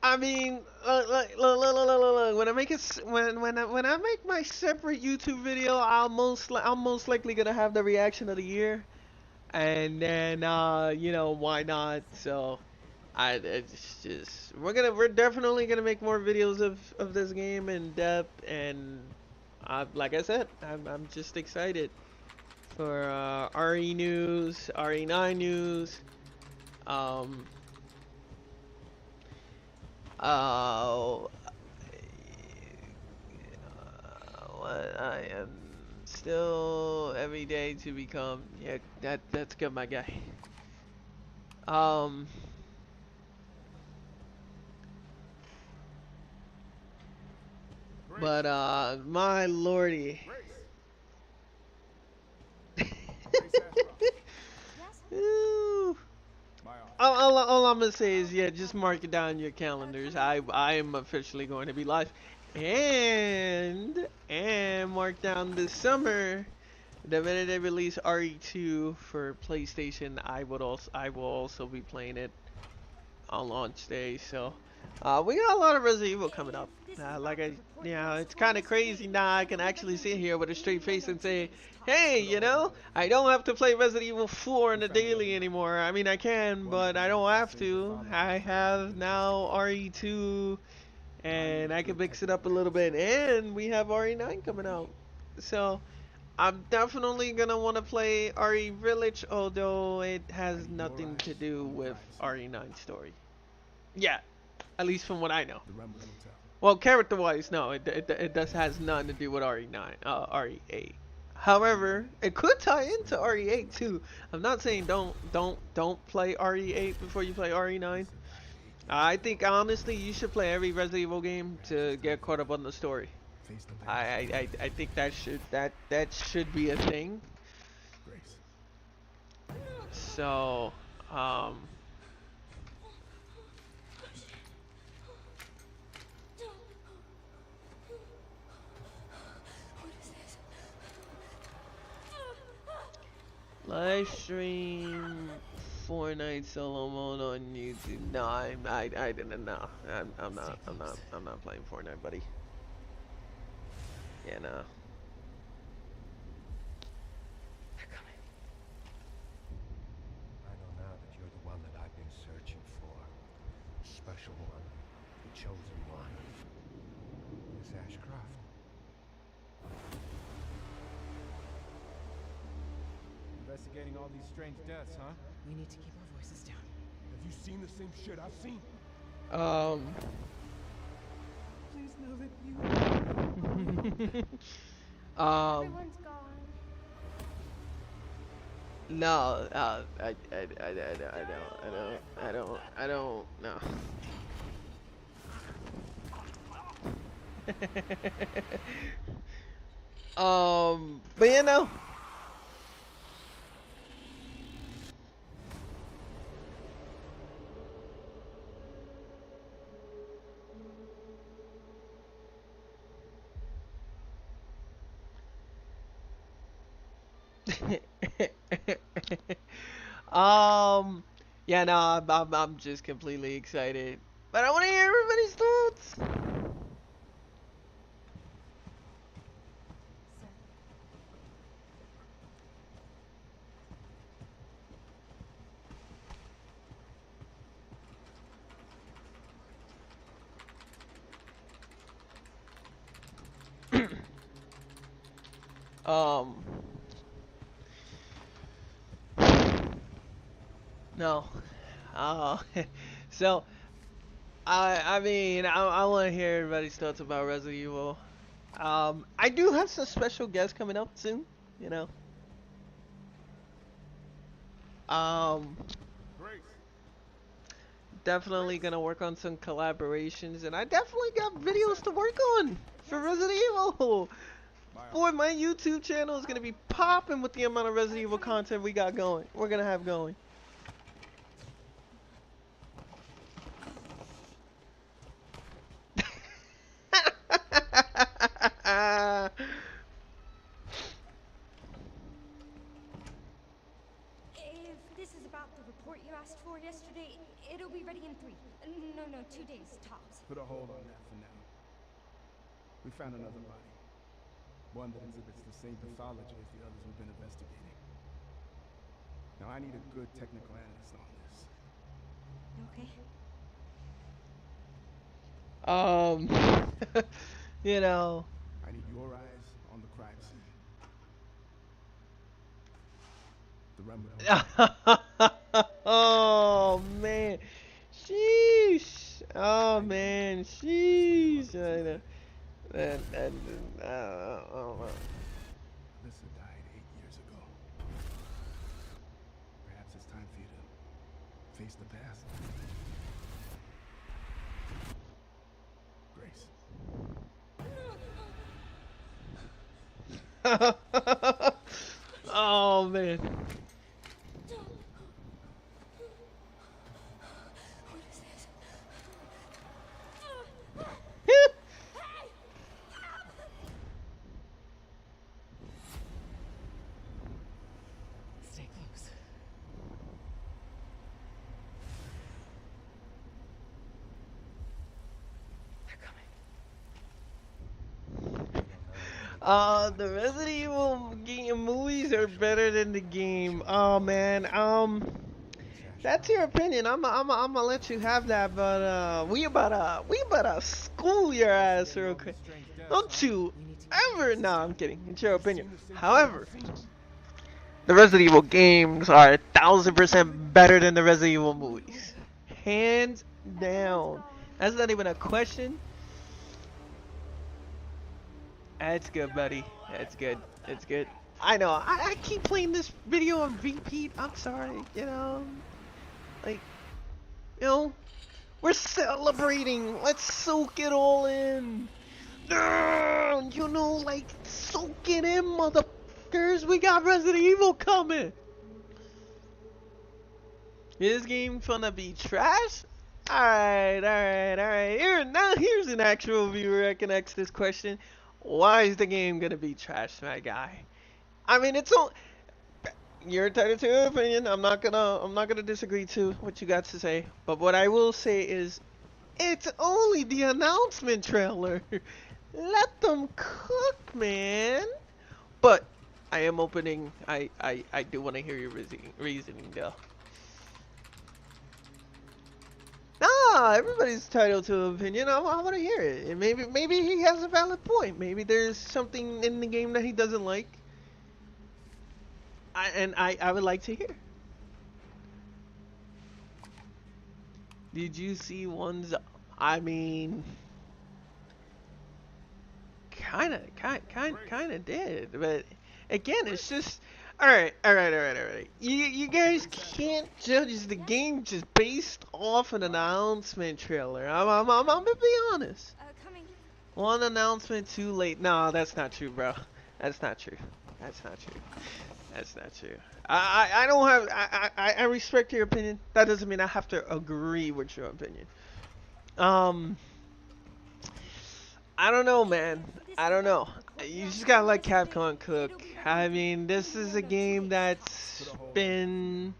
I mean, look, when I make it, when I make my separate YouTube video, I'm most likely gonna have the reaction of the year, and then you know, why not? So it's just we're definitely gonna make more videos of this game in depth, and like I said, I'm just excited for RE news, RE9 news, what I am still every day to become. Yeah, that's good, my guy. But my lordy. Ooh. All I'm gonna say is, yeah, just mark it down in your calendars. I am officially going to be live, and mark down this summer. The minute they release RE2 for PlayStation, I will also be playing it on launch day. So we got a lot of Resident Evil coming up. It's kind of crazy now. I can actually sit here with a straight face and say, hey, I don't have to play Resident Evil 4 on the daily anymore. I mean, I can, but I don't have to. I have now RE2, and I can mix it up a little bit. And we have RE9 coming out. So I'm definitely gonna want to play RE Village, although it has nothing to do with RE9 story. Yeah, at least from what I know. Well, character-wise, no, it does has nothing to do with RE9, RE8. However, it could tie into RE8 too. I'm not saying don't play RE8 before you play RE9. I think honestly you should play every Resident Evil game to get caught up on the story. I think that should be a thing. So live stream Fortnite solo mode on YouTube. No, I didn't know. I'm not playing Fortnite, buddy. Yeah, no. I know now that you're the one that I've been searching for. The special one. The chosen one. Miss Ashcroft. Investigating all these strange deaths, huh? We need to keep our voices down. Have you seen the same shit I've seen? Please know that you. Everyone's gone. No, I don't know. But yeah, no, I'm just completely excited. But I want to hear everybody's thoughts. No. So, I mean, I want to hear everybody's thoughts about Resident Evil. I do have some special guests coming up soon, Definitely gonna work on some collaborations, and I definitely got videos to work on for Resident Evil. Boy, my YouTube channel is gonna be popping with the amount of Resident Evil content we got going. We're gonna have going. If this is about the report you asked for yesterday, it'll be ready in 3. No, 2 days tops. Put a hold on that for now. We found another body. One that exhibits the same pathology as the others we've been investigating. Now I need a good technical analyst on this. Okay. I need your eyes on the crime scene. The Remnant. Oh man, sheesh. Oh man, sheesh. I don't know. Alyssa died 8 years ago. Perhaps it's time for you to face the past. Grace. Oh man. Stay close. The Resident Evil movies are better than the game. Oh man, that's your opinion. I'm gonna let you have that, but we about to school your ass real quick. Don't you ever? No, I'm kidding. It's your opinion. However, the Resident Evil games are 1000% better than the Resident Evil movies, hands down. That's not even a question. That's good, buddy. That's good. It's good. I know. I keep playing this video on repeat. I'm sorry. You know, like, you know, we're celebrating. Let's soak it all in. You know, like, soak it in, motherfuckers. We got Resident Evil coming. Is this game gonna be trash? Alright. Here's an actual viewer that can ask this question. Why is the game gonna be trash, my guy? I mean, it's all you're entitled to your opinion. I'm not gonna disagree to what you got to say. But what I will say is, it's only the announcement trailer. Let them cook, man. But I am opening. I do want to hear your reasoning, though. Nah, everybody's entitled to an opinion. I want to hear it. And maybe he has a valid point. Maybe there's something in the game that he doesn't like. I would like to hear. Did you see ones? I mean, kind of did. But again, it's just. Alright. You guys can't judge the game just based off an announcement trailer. I'm gonna be honest. Coming. One announcement too late. No, that's not true, bro. That's not true. I don't have. I respect your opinion. That doesn't mean I have to agree with your opinion. I don't know, man. I don't know. You just gotta let Capcom cook. I mean, this is a game that's been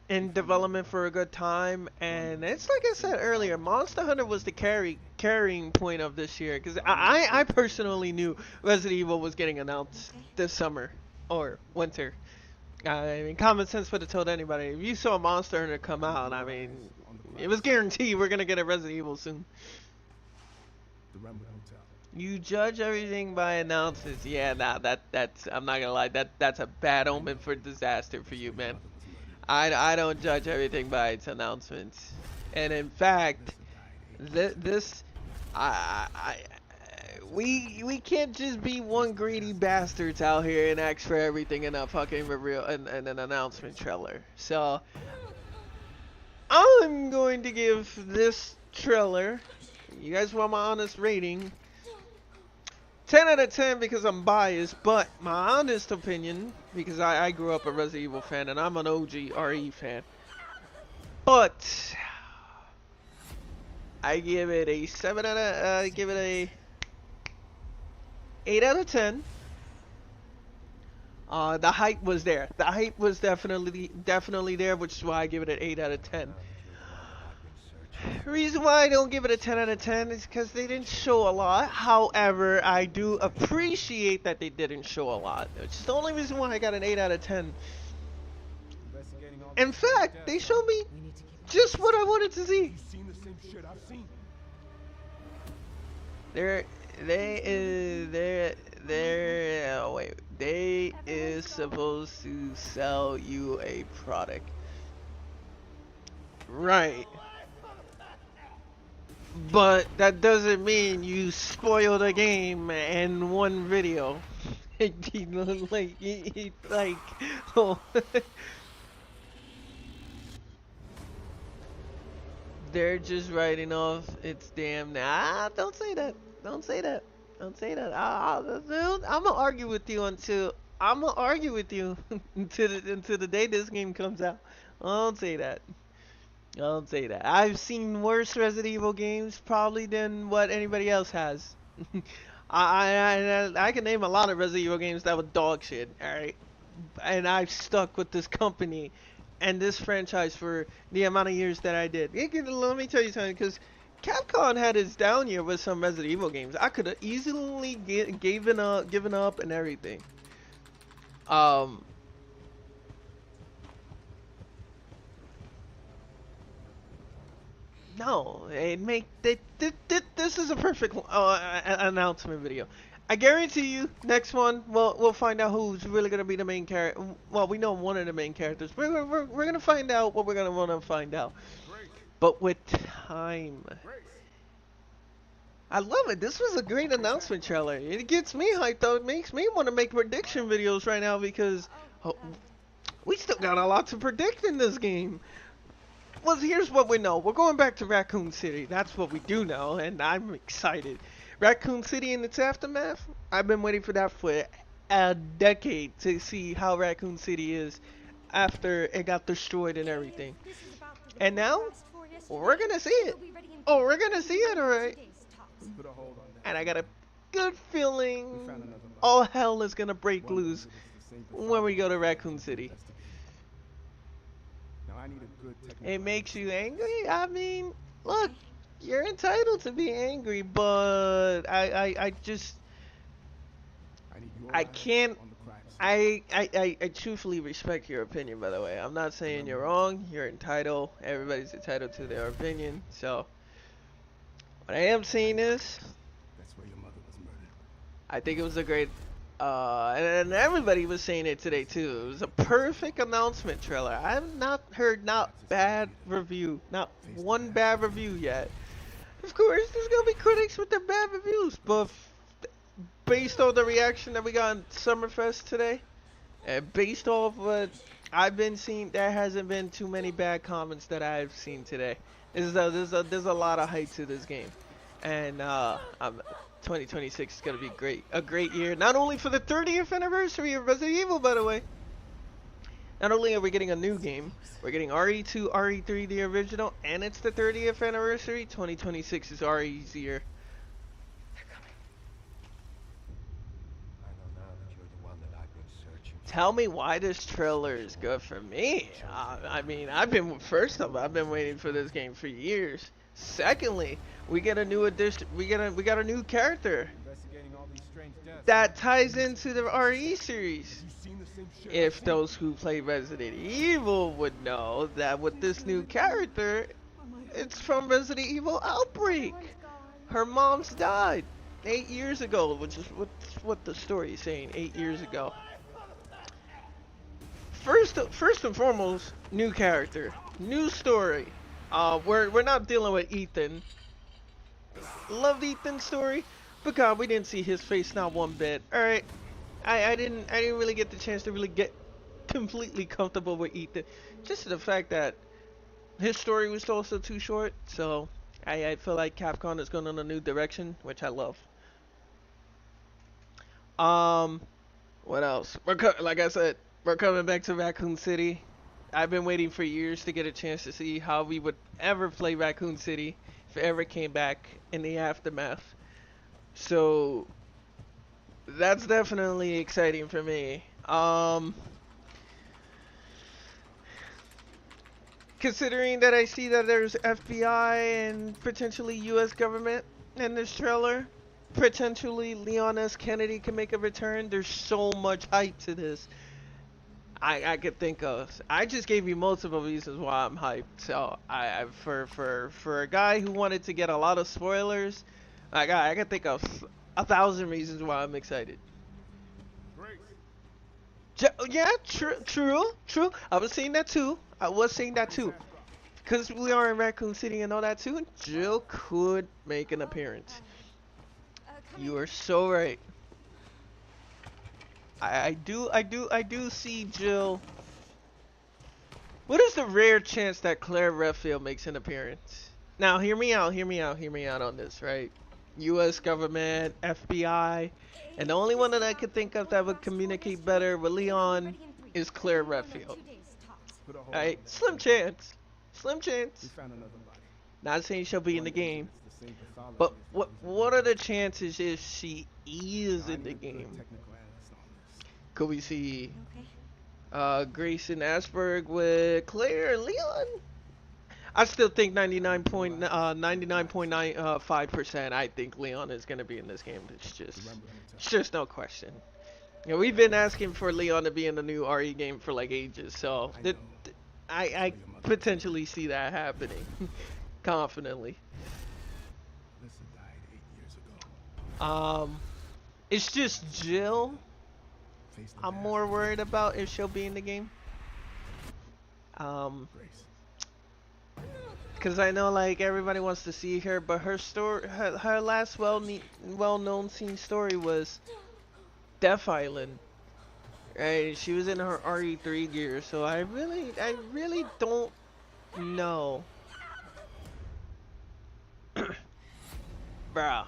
in development for a good time, and it's like I said earlier, Monster Hunter was the carrying point of this year, because I personally knew Resident Evil was getting announced this summer or winter. I mean, common sense would have told anybody. If you saw Monster Hunter come out, I mean, it was guaranteed we're gonna get a Resident Evil soon. The Renwood Hotel. You judge everything by announcements. Yeah, nah, that's I'm not gonna lie, that's a bad omen for disaster for you, man. I don't judge everything by its announcements. And in fact, we can't just be one greedy bastards out here and ask for everything in a fucking reveal and an announcement trailer. So I'm going to give this trailer, you guys want my honest rating, 10 out of 10 because I'm biased, but my honest opinion, because I grew up a Resident Evil fan and I'm an OG RE fan, but I give it a 8 out of 10. The hype was there. The hype was definitely there, which is why I give it an 8 out of 10. The reason why I don't give it a 10 out of 10 is because they didn't show a lot. However, I do appreciate that they didn't show a lot. It's the only reason why I got an 8 out of 10. In fact, they showed me just what I wanted to see. You've seen the same shit I've seen. They is supposed to sell you a product. Right. But that doesn't mean you spoil the game in one video. Oh. They're just writing off its damn. Don't say that. Don't say that. Don't say that. I'm gonna argue with you until the day this game comes out. Don't say that. Don't say that. I've seen worse Resident Evil games probably than what anybody else has. I can name a lot of Resident Evil games that were dog shit. All right, and I've stuck with this company and this franchise for the amount of years that I did. Let me tell you something, because Capcom had its down year with some Resident Evil games. I could have easily given up and everything. No, this is a perfect announcement video. I guarantee you, next one we'll find out who's really gonna be the main character. Well, we know one of the main characters. We're gonna find out what we're gonna want to find out. But with time, I love it. This was a great announcement trailer. It gets me hyped up. It makes me want to make prediction videos right now because we still got a lot to predict in this game. Well, here's what we know. We're going back to Raccoon City. That's what we do know, and I'm excited. Raccoon City and its aftermath. I've been waiting for that for a decade to see how Raccoon City is after it got destroyed and everything. And now, we're gonna see it. Oh, we're gonna see it, alright. Put a hold on that. And I got a good feeling We found another body. all hell is gonna break One that loose exhibits the same when we pathology go to as Raccoon the City. others Now I need a good technical It makes you analysis. angry? I mean, look, you're entitled to be angry, but I just, I need your I eyes can't, on the crime scene. I truthfully respect your opinion, by the way. I'm not saying you're wrong. You're entitled. Everybody's entitled to their opinion. So, what I am saying is, That's where your mother was murdered. I think it was a great, and everybody was saying it today too. It was a perfect announcement trailer. I have not heard not one bad review yet. Of course, there's gonna be critics with their bad reviews, but based on the reaction that we got in Summerfest today, and based off what I've been seeing, there hasn't been too many bad comments that I've seen today. There's a lot of hype to this game, and 2026 is gonna be a great year. Not only for the 30th anniversary of Resident Evil, by the way. Not only are we getting a new game, we're getting RE2, RE3, the original, and it's the 30th anniversary. 2026 is RE's year. I know now that you're the one that I've been searching for. Tell me why this trailer is good for me. I mean, first off, I've been waiting for this game for years. Secondly, we get a new addition. We got a new character Investigating all these strange deaths. that ties into the RE series. You seen the same shit? If those who play Resident Evil would know that with this new character, it's from Resident Evil Outbreak. Her mom's died 8 years ago, which is what the story is saying. 8 years ago. First and foremost, new character, new story. We're not dealing with Ethan. Loved Ethan's story, but God, we didn't see his face not one bit. All right, I didn't really get the chance to really get completely comfortable with Ethan. Just the fact that his story was also too short. So I feel like Capcom is going in a new direction, which I love. What else? Like I said, we're coming back to Raccoon City. I've been waiting for years to get a chance to see how we would ever play Raccoon City if it ever came back in the aftermath. So that's definitely exciting for me. Considering that I see that there's FBI and potentially US government in this trailer, potentially Leon S. Kennedy can make a return. There's so much hype to this. I could think of. I just gave you multiple reasons why I'm hyped. So for a guy who wanted to get a lot of spoilers, I could think of 1,000 reasons why I'm excited. Yeah, true. I was saying that too. Because we are in Raccoon City and all that too, Jill could make an appearance. You are so right. I do see Jill. What is the rare chance that Claire Redfield makes an appearance? Now, hear me out on this, right? U.S. government, FBI, and the only one that I could think of that would communicate better with Leon is Claire Redfield. Put a hold Alright, on that. slim chance. We found another body. Not saying she'll be in the game, It's the same pathology but as the others what are the chances if she is I in the need a good game? technical analyst on this. Could we see Okay. Grayson Asberg with Claire and Leon? I still think 99.95%. I think Leon is gonna be in this game. It's just no question. You know, we've been asking for Leon to be in the new RE game for like ages, so I potentially see that happening confidently. Alyssa died 8 years ago. It's just Jill. Face the I'm past. more worried about if she'll be in the game. Grace. Because I know like everybody wants to see her, but her story, her last well-known seen story was Death Island. Right, she was in her RE3 gear, so I really don't know. Bro,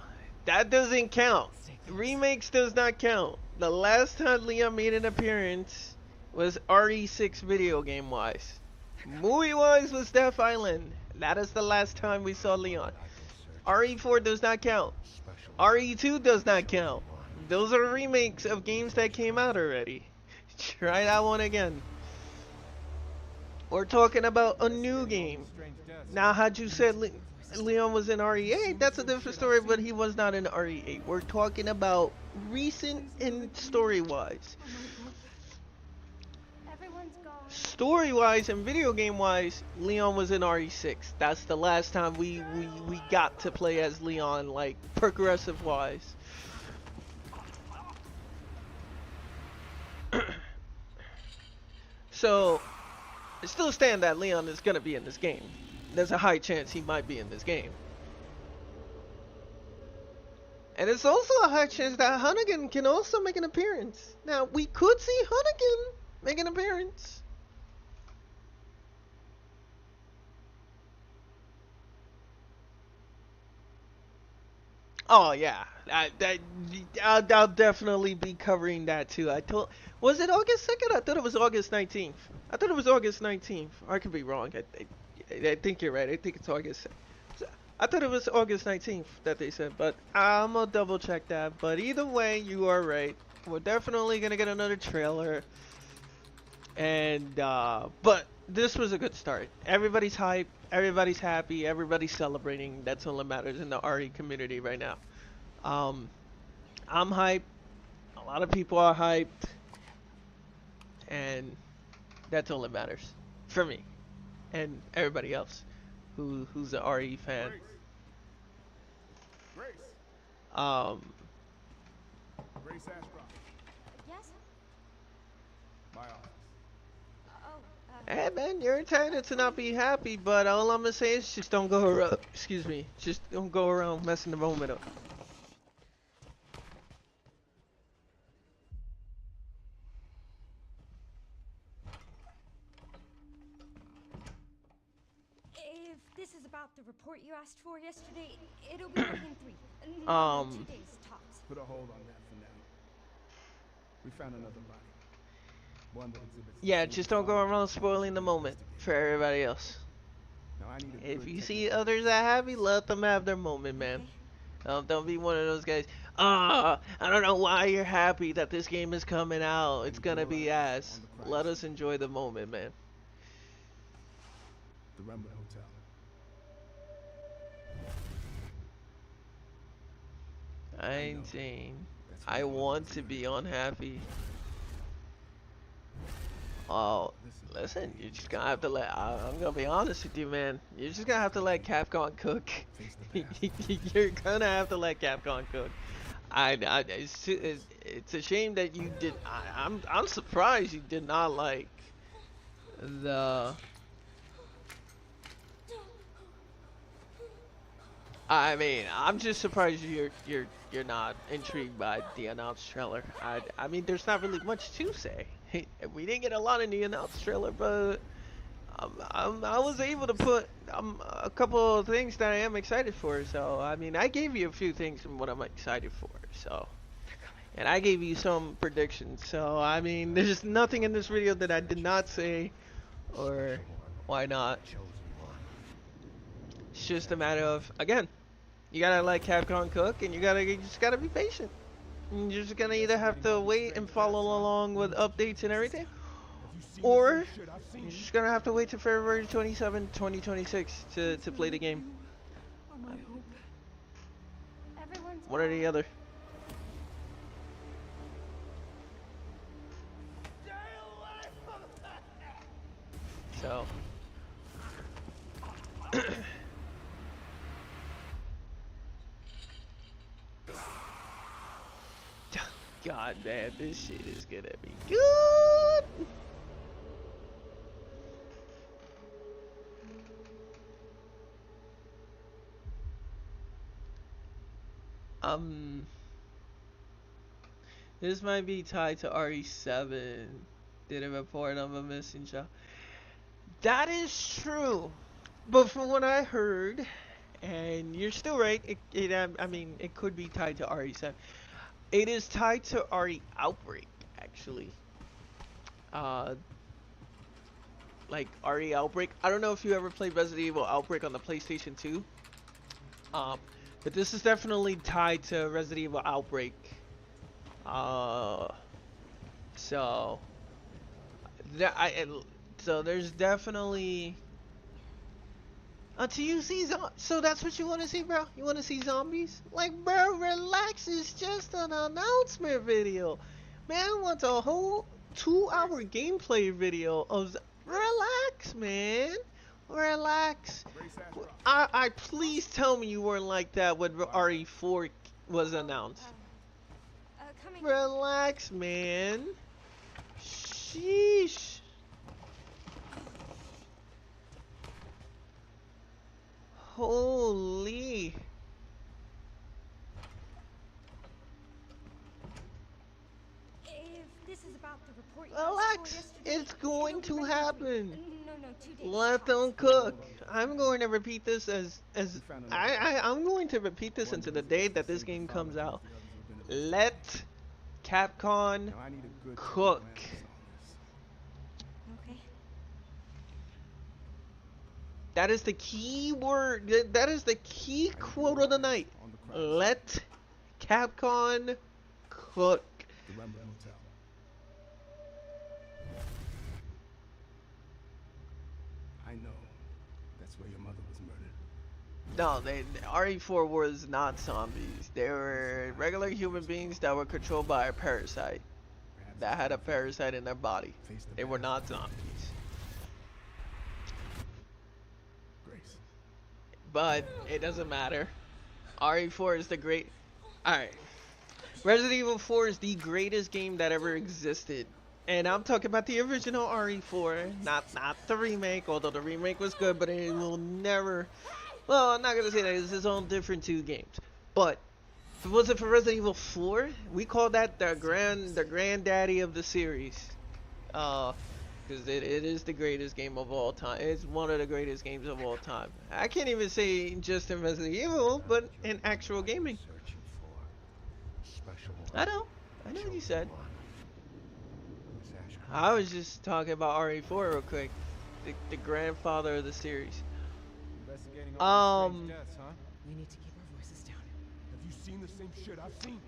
that doesn't count. Remakes does not count. The last time Leon made an appearance was RE6 video game wise. Movie wise was Death Island. That is the last time we saw Leon. RE4 does not count. RE2 does not count. Those are remakes of games that came out already. Try that one again. We're talking about a new game. Now, had you said Leon was in RE8, that's a different story, but he was not in RE8. We're talking about recent and story-wise. Everyone's gone. Story-wise and video game-wise, Leon was in RE6. That's the last time we got to play as Leon, like, progressive-wise. So, I still stand that Leon is gonna be in this game. There's a high chance he might be in this game. And it's also a high chance that Hunnigan can also make an appearance. Now, we could see Hunnigan make an appearance. Oh yeah, I'll definitely be covering that too. Was it August 2nd? I thought it was August 19th. I thought it was August 19th. I could be wrong. I think you're right. I think it's August. I thought it was August 19th that they said, but I'm gonna double check that. But either way, you are right. We're definitely gonna get another trailer. And but this was a good start. Everybody's hyped. Everybody's happy. Everybody's celebrating. That's all that matters in the RE community right now. I'm hyped. A lot of people are hyped. And that's all that matters for me and everybody else who's an RE fan. Grace. Grace Ashcroft. Yes? My office. Oh, Hey man, you're entitled to not be happy, but all I'm gonna say is just don't go around. Excuse me, just don't go around messing the moment up. if this is about the report you asked for yesterday, it'll be ready in 3. No, 2 days tops. Put a hold on that for now. We found another body. One that exhibits. Yeah, just don't go around spoiling the moment for everybody else. Now, I need a If good you technical- see others that happy, let them have their moment, man. Don't be one of those guys. I don't know why you're happy that this game is coming out. It's gonna be ass. Let us enjoy the moment, man. The Rumble Hotel. I ain't saying I want to be unhappy. Oh, listen, you're just gonna have to let. I'm gonna be honest with you, man. You're just gonna have to let Capcom cook. You're gonna have to let Capcom cook. It's a shame that you did. I'm surprised you did not like the. I mean, I'm just surprised you're not intrigued by the announced trailer. I mean, there's not really much to say. We didn't get a lot in the announced trailer, but I was able to put a couple of things that I am excited for. So I mean, I gave you a few things from what I'm excited for. So, and I gave you some predictions. So I mean, there's nothing in this video that I did not say, or why not? It's just a matter of, again, you gotta let Capcom cook, and you just gotta be patient. And you're just gonna either have to wait and follow along with updates and everything, or you're just gonna have to wait till February 27, 2026 to play the game. Are my hope. Everyone's One or the other. So. God damn, this shit is gonna be good. This might be tied to RE7. Did a report of a missing child. That is true, but from what I heard, and you're still right. I mean, it could be tied to RE7. It is tied to RE Outbreak, actually. Like RE Outbreak. I don't know if you ever played Resident Evil Outbreak on the PlayStation 2. But this is definitely tied to Resident Evil Outbreak. So there's definitely. Until you see so that's what you want to see, bro? You want to see zombies? Like, bro, relax. It's just an announcement video. Man wants a whole 2-hour gameplay video of. Relax, man. Relax. I please tell me you weren't like that when RE4 was announced. coming. Relax, man. Sheesh. Holy. If this is about the report you Relax. asked for yesterday, It's going it'll to be ready in 3. happen. No, 2 days. Let them cook. I'm going to repeat this I'm going to repeat this until the day that this game comes out. Let Capcom Now I need a good cook. Okay. That is the key word. That is the key quote of the night. Let Capcom cook. The Rumble Hotel. I know. That's where your mother was murdered. No, RE4 was not zombies. They were regular human beings that were controlled by a parasite. That had a parasite in their body. They were not zombies. Grace. But it doesn't matter. RE4 is the great. Alright. Resident Evil 4 is the greatest game that ever existed. And I'm talking about the original RE4, not the remake, although the remake was good, but it will never. Well, I'm not gonna say that it's its own different 2 games. But if it wasn't for Resident Evil 4, we call that the granddaddy of the series. Because it is the greatest game of all time. It's one of the greatest games of all time. I can't even say just in Resident Evil, but in actual gaming. Searching for special one. I know what you said. One. Miss Ashcroft. I was just talking about RE4 real quick. The grandfather of the series. Investigating all these strange Um, deaths, huh? We need to keep our voices down. Have you seen the same shit I've seen?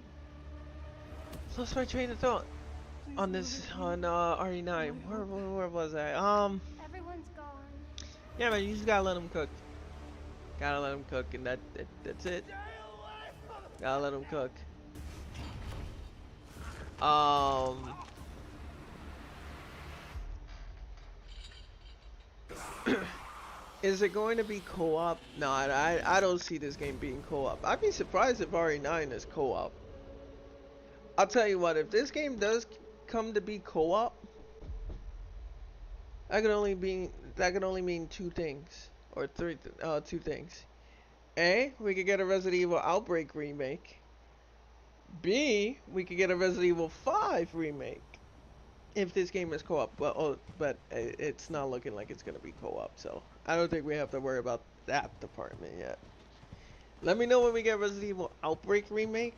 Lost my train of thought on this on RE9. Where was I? Everyone's gone. Yeah, man, you just gotta let them cook. Gotta let them cook, and that's it. Gotta let them cook. Is it going to be co-op? No, I don't see this game being co-op. I'd be surprised if RE9 is co-op. I'll tell you what, if this game does come to be co-op, that could only mean 2 things, or 2 things. A, we could get a Resident Evil Outbreak remake. B, we could get a Resident Evil 5 remake. If this game is co-op, but it's not looking like it's gonna be co-op, so I don't think we have to worry about that department yet. Let me know when we get Resident Evil Outbreak remake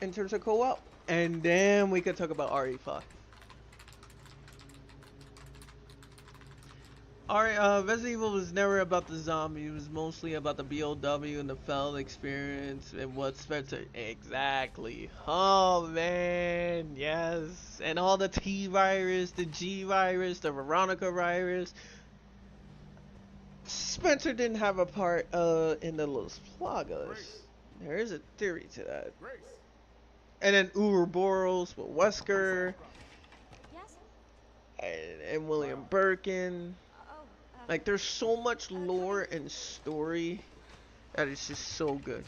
in terms of co-op, and then we could talk about RE5. Resident Evil was never about the zombie. It was mostly about the BOW and the Feld experience and what Spencer. Exactly. Oh man, yes. And all the T virus, the G virus, the Veronica virus. Spencer didn't have a part in the Los Plagas. There is a theory to that. And then Ouroboros with Wesker Yes? and William Birkin. Oh, Like, there's so much lore and story that is just so good.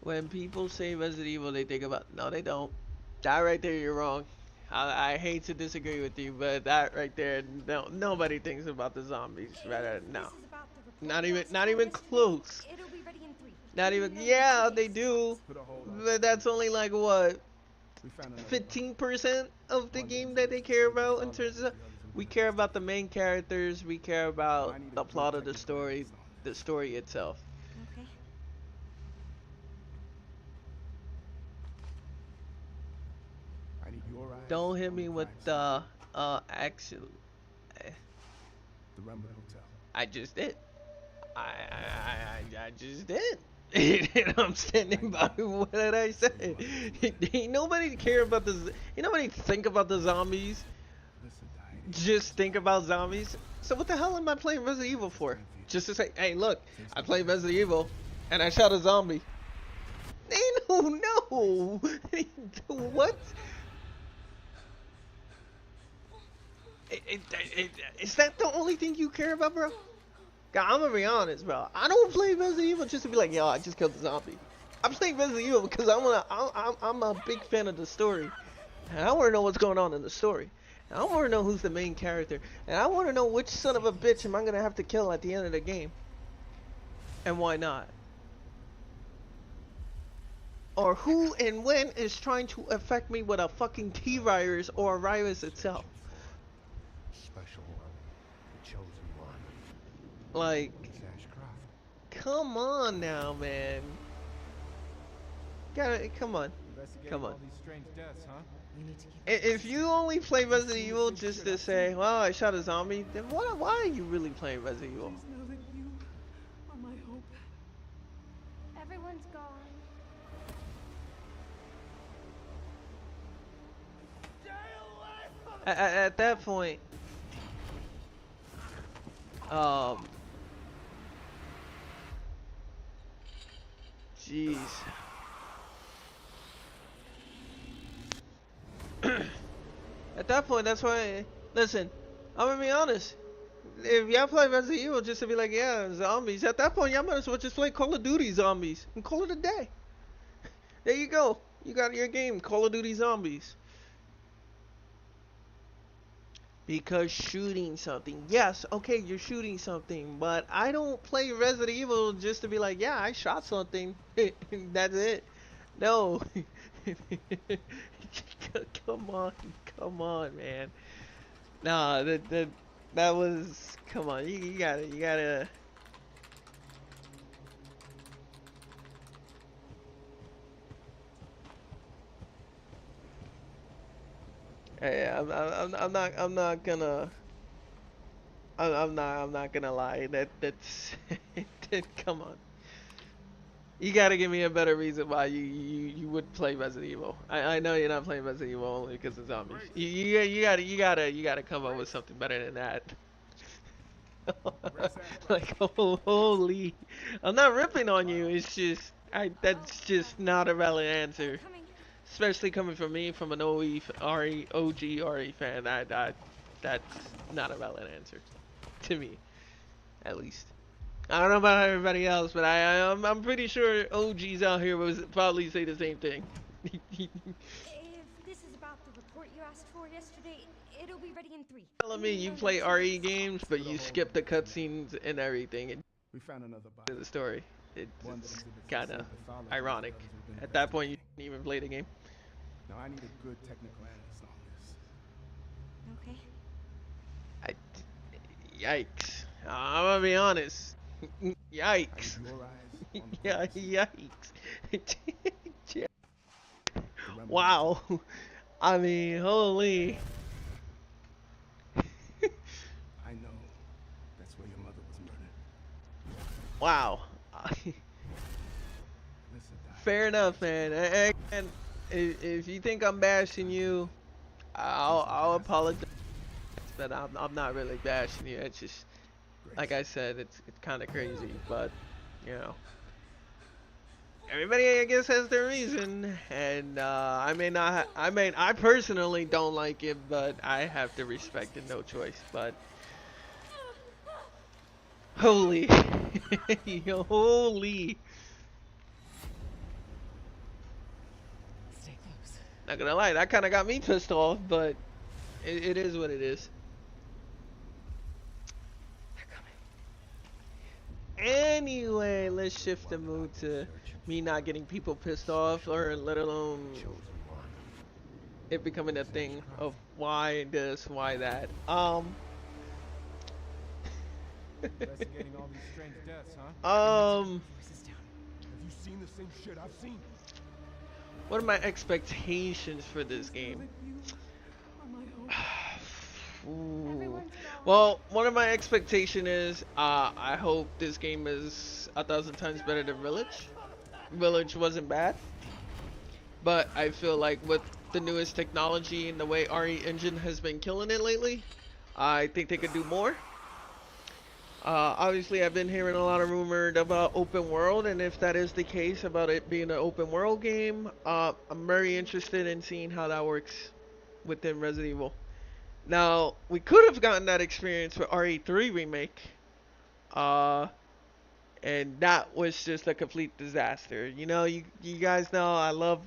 When people say Resident Evil, they think about... No, they don't. That right there, you're wrong. I hate to disagree with you, but that right there, no, nobody thinks about the zombies. Rather, no. this is about the report Not you even, asked not for even yesterday. close. It'll be ready in 3. Not even, No, yeah, 2 they days. do. Put a hold on. But that's only like, what, We found another body. 15% of the game that they care about in terms of... We care about the main characters, we care about the plot of the story itself. Okay. I need your eyes Don't hit on me the with crime the, actually... scene. The Rumble Hotel. I just did. I just did. And I'm standing by what I said. Ain't nobody care about the. Ain't nobody think about the zombies. Listen, Diane. Just think about zombies. So what the hell am I playing Resident Evil for? Just to say, hey, look, I played Resident Evil, and I shot a zombie. Ain't no. What? Is that the only thing you care about, bro? God, I'm gonna be honest, bro. I don't play Resident Evil just to be like, yo, I just killed the zombie. I'm playing Resident Evil because I'm a big fan of the story, and I want to know what's going on in the story. And I want to know who's the main character, and I want to know which son of a bitch am I gonna have to kill at the end of the game, and why not? Or who and when is trying to affect me with a fucking T-virus or a virus itself? Special one. The chosen one. Like, It's Ashcroft. come on now, man. Come on. Investigating Come on. all these strange deaths, huh? If you only play Resident Evil just to say, well, I shot a zombie, then why are you really playing Resident Evil? Please know that you are my hope. Everyone's gone. At that point, jeez. At that point, that's why. Listen, I'm gonna be honest. If y'all play Resident Evil just to be like, yeah, zombies, at that point, y'all might as well just play Call of Duty Zombies and call it a day. There you go. You got your game, Call of Duty Zombies. Because shooting something, yes, okay, you're shooting something, but I don't play Resident Evil just to be like, yeah, I shot something. That's it. No. Come on, man. Nah, that was, come on, you gotta. Hey, I'm not gonna lie. That's come on. You gotta give me a better reason why you would play Resident Evil. I know you're not playing Resident Evil only because of zombies. You gotta come up with something better than that. Like, holy, I'm not ripping on you. It's just that's just not a valid answer. Coming. Especially coming from me, from an OG RE fan, that's not a valid answer, to me, at least. I don't know about everybody else, but I'm pretty sure OGs out here would probably say the same thing. If this is about the report you asked for yesterday, it'll be ready in 3. Telling me you play RE games, but you skip the cutscenes and everything in We found another body. the story. One that It's exhibits the kind same of pathology as ironic. the others we've been At that point, you investigating. didn't even play the game. Now I need a good technical analyst on this. Okay. Yikes. I'm gonna be honest. I Yikes. need your eyes on the Yeah, crime scene. yikes. The Rumble Wow. I mean, holy. wow. Fair enough, man. And if you think I'm bashing you, I'll apologize, but I'm not really bashing you. It's just, like I said, it's kind of crazy, but you know, everybody I guess has their reason, and I personally don't like it, but I have to respect it, no choice. But holy, holy. Stay close. Not gonna lie, that kind of got me pissed off, but it is what it is. Anyway, let's shift the mood to me not getting people pissed off, or let alone it becoming a thing of why this, why that. Investigating all these strange deaths, huh? Voices down. Have you seen the same shit I've seen? What are my expectations for this game? That you are my hope. Ooh. Everyone's gone. Well, one of my expectation is I hope this game is 1,000 times better than Village. Village wasn't bad, but I feel like with the newest technology and the way RE Engine has been killing it lately, I think they could do more. Obviously, I've been hearing a lot of rumored about open world, and if that is the case about it being an open world game, I'm very interested in seeing how that works within Resident Evil. Now, we could have gotten that experience with RE3 remake, and that was just a complete disaster. You know, you guys know I love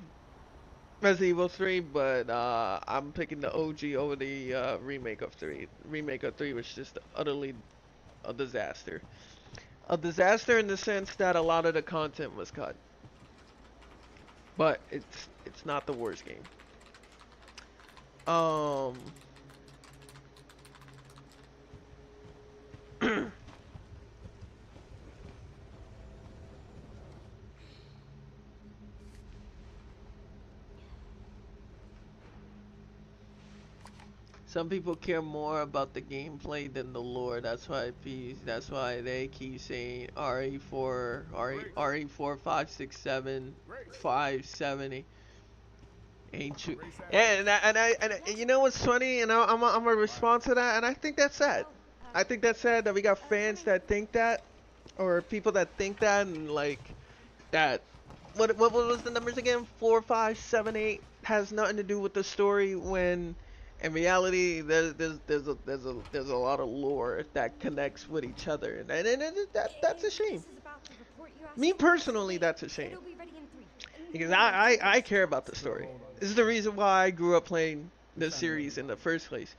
Resident Evil 3, but I'm picking the OG over the remake of 3. Remake of 3 was just utterly a disaster. A disaster in the sense that a lot of the content was cut. But it's not the worst game. Some people care more about the gameplay than the lore. That's why they keep saying RE4, RE4, 5, 6, 7, 570. Ain't true. And you know what's funny? And I'm a response to that, and I think that's sad. I think that's sad that we got fans that think that, or people that think that, and like that. What was the numbers again? 4, 5, 7, 8 has nothing to do with the story, when in reality there's a lot of lore that connects with each other, and that's a shame. This is about the report you asked Me for personally, yesterday. that's a shame. It'll be ready in 3. Because I care about the story. This is the reason why I grew up playing this series in the first place.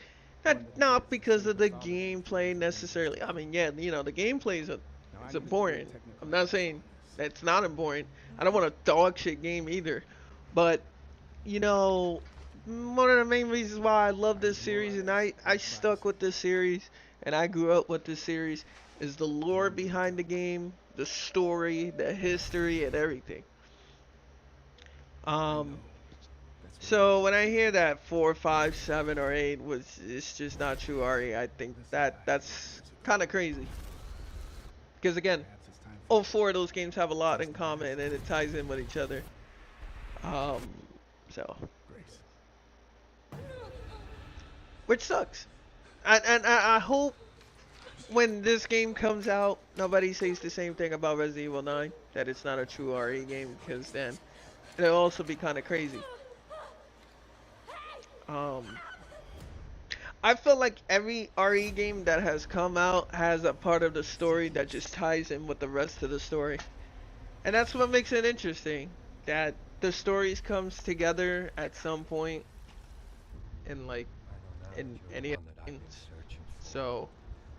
Not because of the gameplay necessarily. I mean, yeah, you know, the gameplay is important. I'm not saying that's not important. I don't want a dog shit game either. But, you know, one of the main reasons why I love this series, and I stuck with this series, and I grew up with this series, is the lore behind the game, the story, the history, and everything. So when I hear that 4, 5, 7, or 8 it's just not true RE, I think that's kind of crazy. Because again, all 4 of those games have a lot in common, and it ties in with each other. So, which sucks. And I hope when this game comes out, nobody says the same thing about Resident Evil 9, that it's not a true RE game, because then it'll also be kind of crazy. I feel like every RE game that has come out has a part of the story that just ties in with the rest of the story. And that's what makes it interesting, that the stories comes together at some point in like in any game. So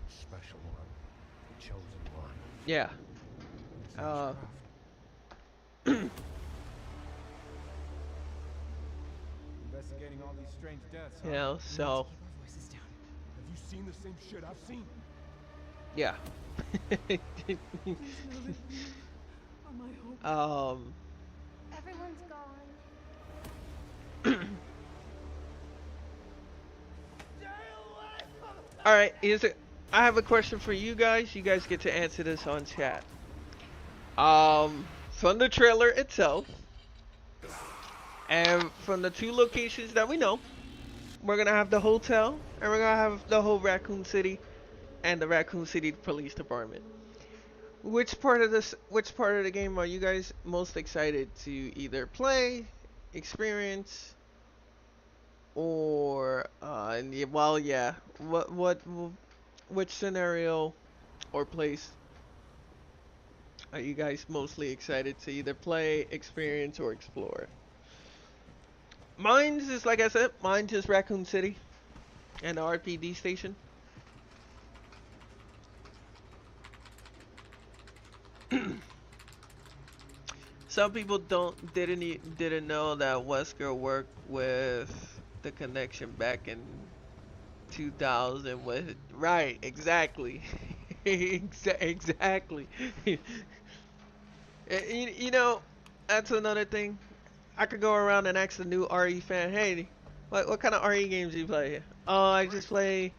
Special one, the chosen one. yeah. Investigating all these strange deaths, huh? You know, so Voices down. Have you seen the same shit I've seen? yeah. Please know that you are my hope. Everyone's gone. All right, I have a question for you guys. You guys get to answer this on chat. From the trailer itself, and from the 2 locations that we know, we're gonna have the hotel, and we're gonna have the whole Raccoon City, and the Raccoon City Police Department. Which part of the game are you guys most excited to either play, experience, or which scenario or place are you guys mostly excited to either play, experience, or explore? Mine's is, like I said, mine's just Raccoon City and the RPD station. Some people didn't know that Wesker worked with the connection back in 2000 with right, exactly. Exactly. You know, that's another thing. I could go around and ask the new RE fan, hey, what kind of RE games do you play? Oh, I just play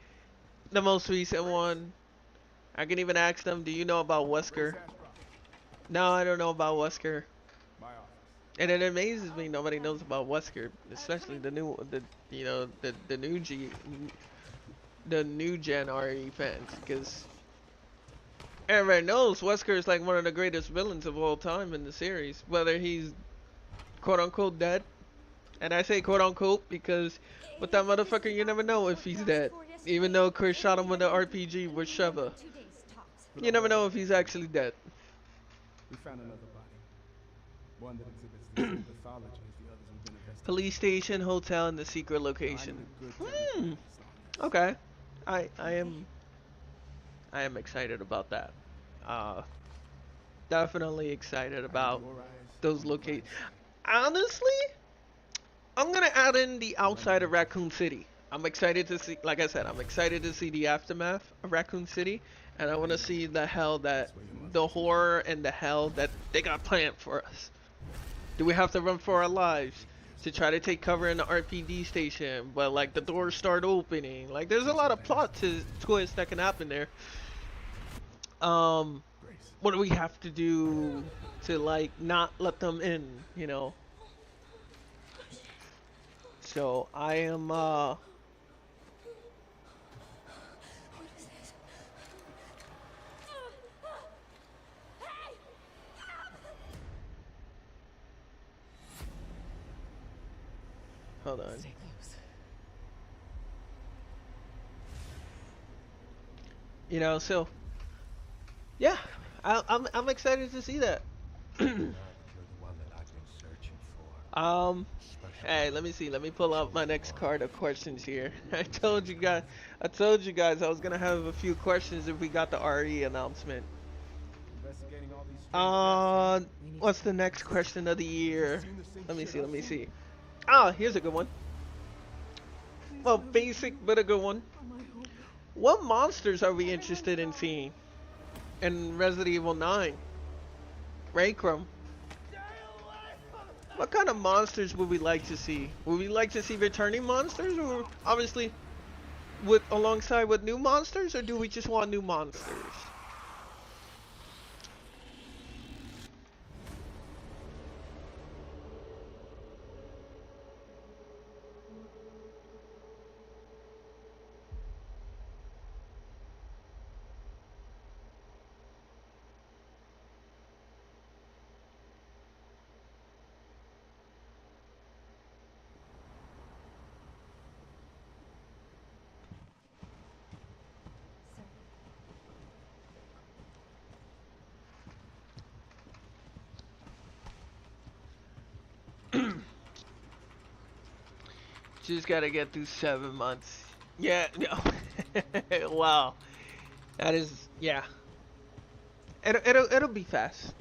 the most recent one. I can even ask them, do you know about Wesker? No, I don't know about Wesker. And it amazes me nobody knows about Wesker, especially the new gen RE fans, because everybody knows Wesker is like one of the greatest villains of all time in the series, whether he's quote unquote dead. And I say quote unquote because with that motherfucker you never know if he's dead. Even though Chris shot him with the RPG with Sheva, you never know if he's actually dead. We found another body. One that exhibits the same pathology as the others we've been investigating. Police station, hotel, and the secret location. Okay. I am excited about that. Definitely excited about those locations. Honestly, I'm gonna add in the outside of Raccoon City. I'm excited to see, like I said, I'm excited to see the aftermath of Raccoon City, and I want to see the horror and the hell that they got planned for us. Do we have to run for our lives to try to take cover in the RPD station, but like the doors start opening? Like there's a lot of plot twists that can happen there. What do we have to do to like not let them in, you know? So I am hold on. You know, so yeah, I'm excited to see that. You're the one that I've been searching for. Hey, let me see. Let me pull out my next card of questions here. I told you guys I was gonna have a few questions if we got the RE announcement. Investigating all these strange What's the next question of the year? Let me see. Ah, here's a good one. Well, basic but a good one. What monsters are we interested in seeing in Resident Evil 9? Raycrum. What kind of monsters would we like to see? Would we like to see returning monsters, or obviously alongside with new monsters, or do we just want new monsters? Just gotta get through 7 months. Yeah, no. Wow. That is, yeah. It'll be fast.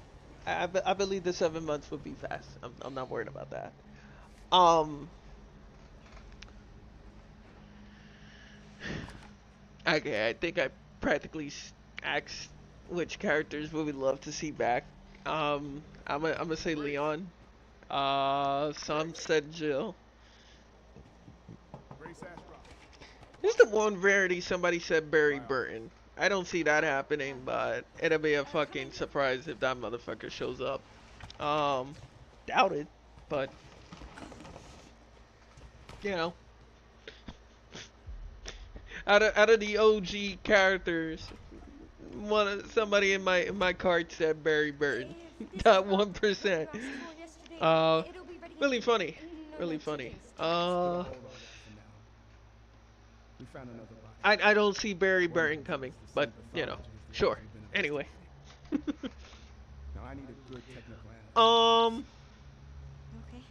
I believe the 7 months will be fast. I'm not worried about that. Okay, I think I practically asked which characters would we love to see back. I'm gonna say Leon. Some said Jill. Here's the one rarity somebody said Barry Burton. I don't see that happening, but it'll be a fucking surprise if that motherfucker shows up. Doubt it, but you know, out of the OG characters, somebody in my card said Barry Burton. That 1%. Really funny. Really funny. We found another body. I don't see Barry Burton coming, but you know, sure. Anyway. Now I need a good technical analyst. Okay.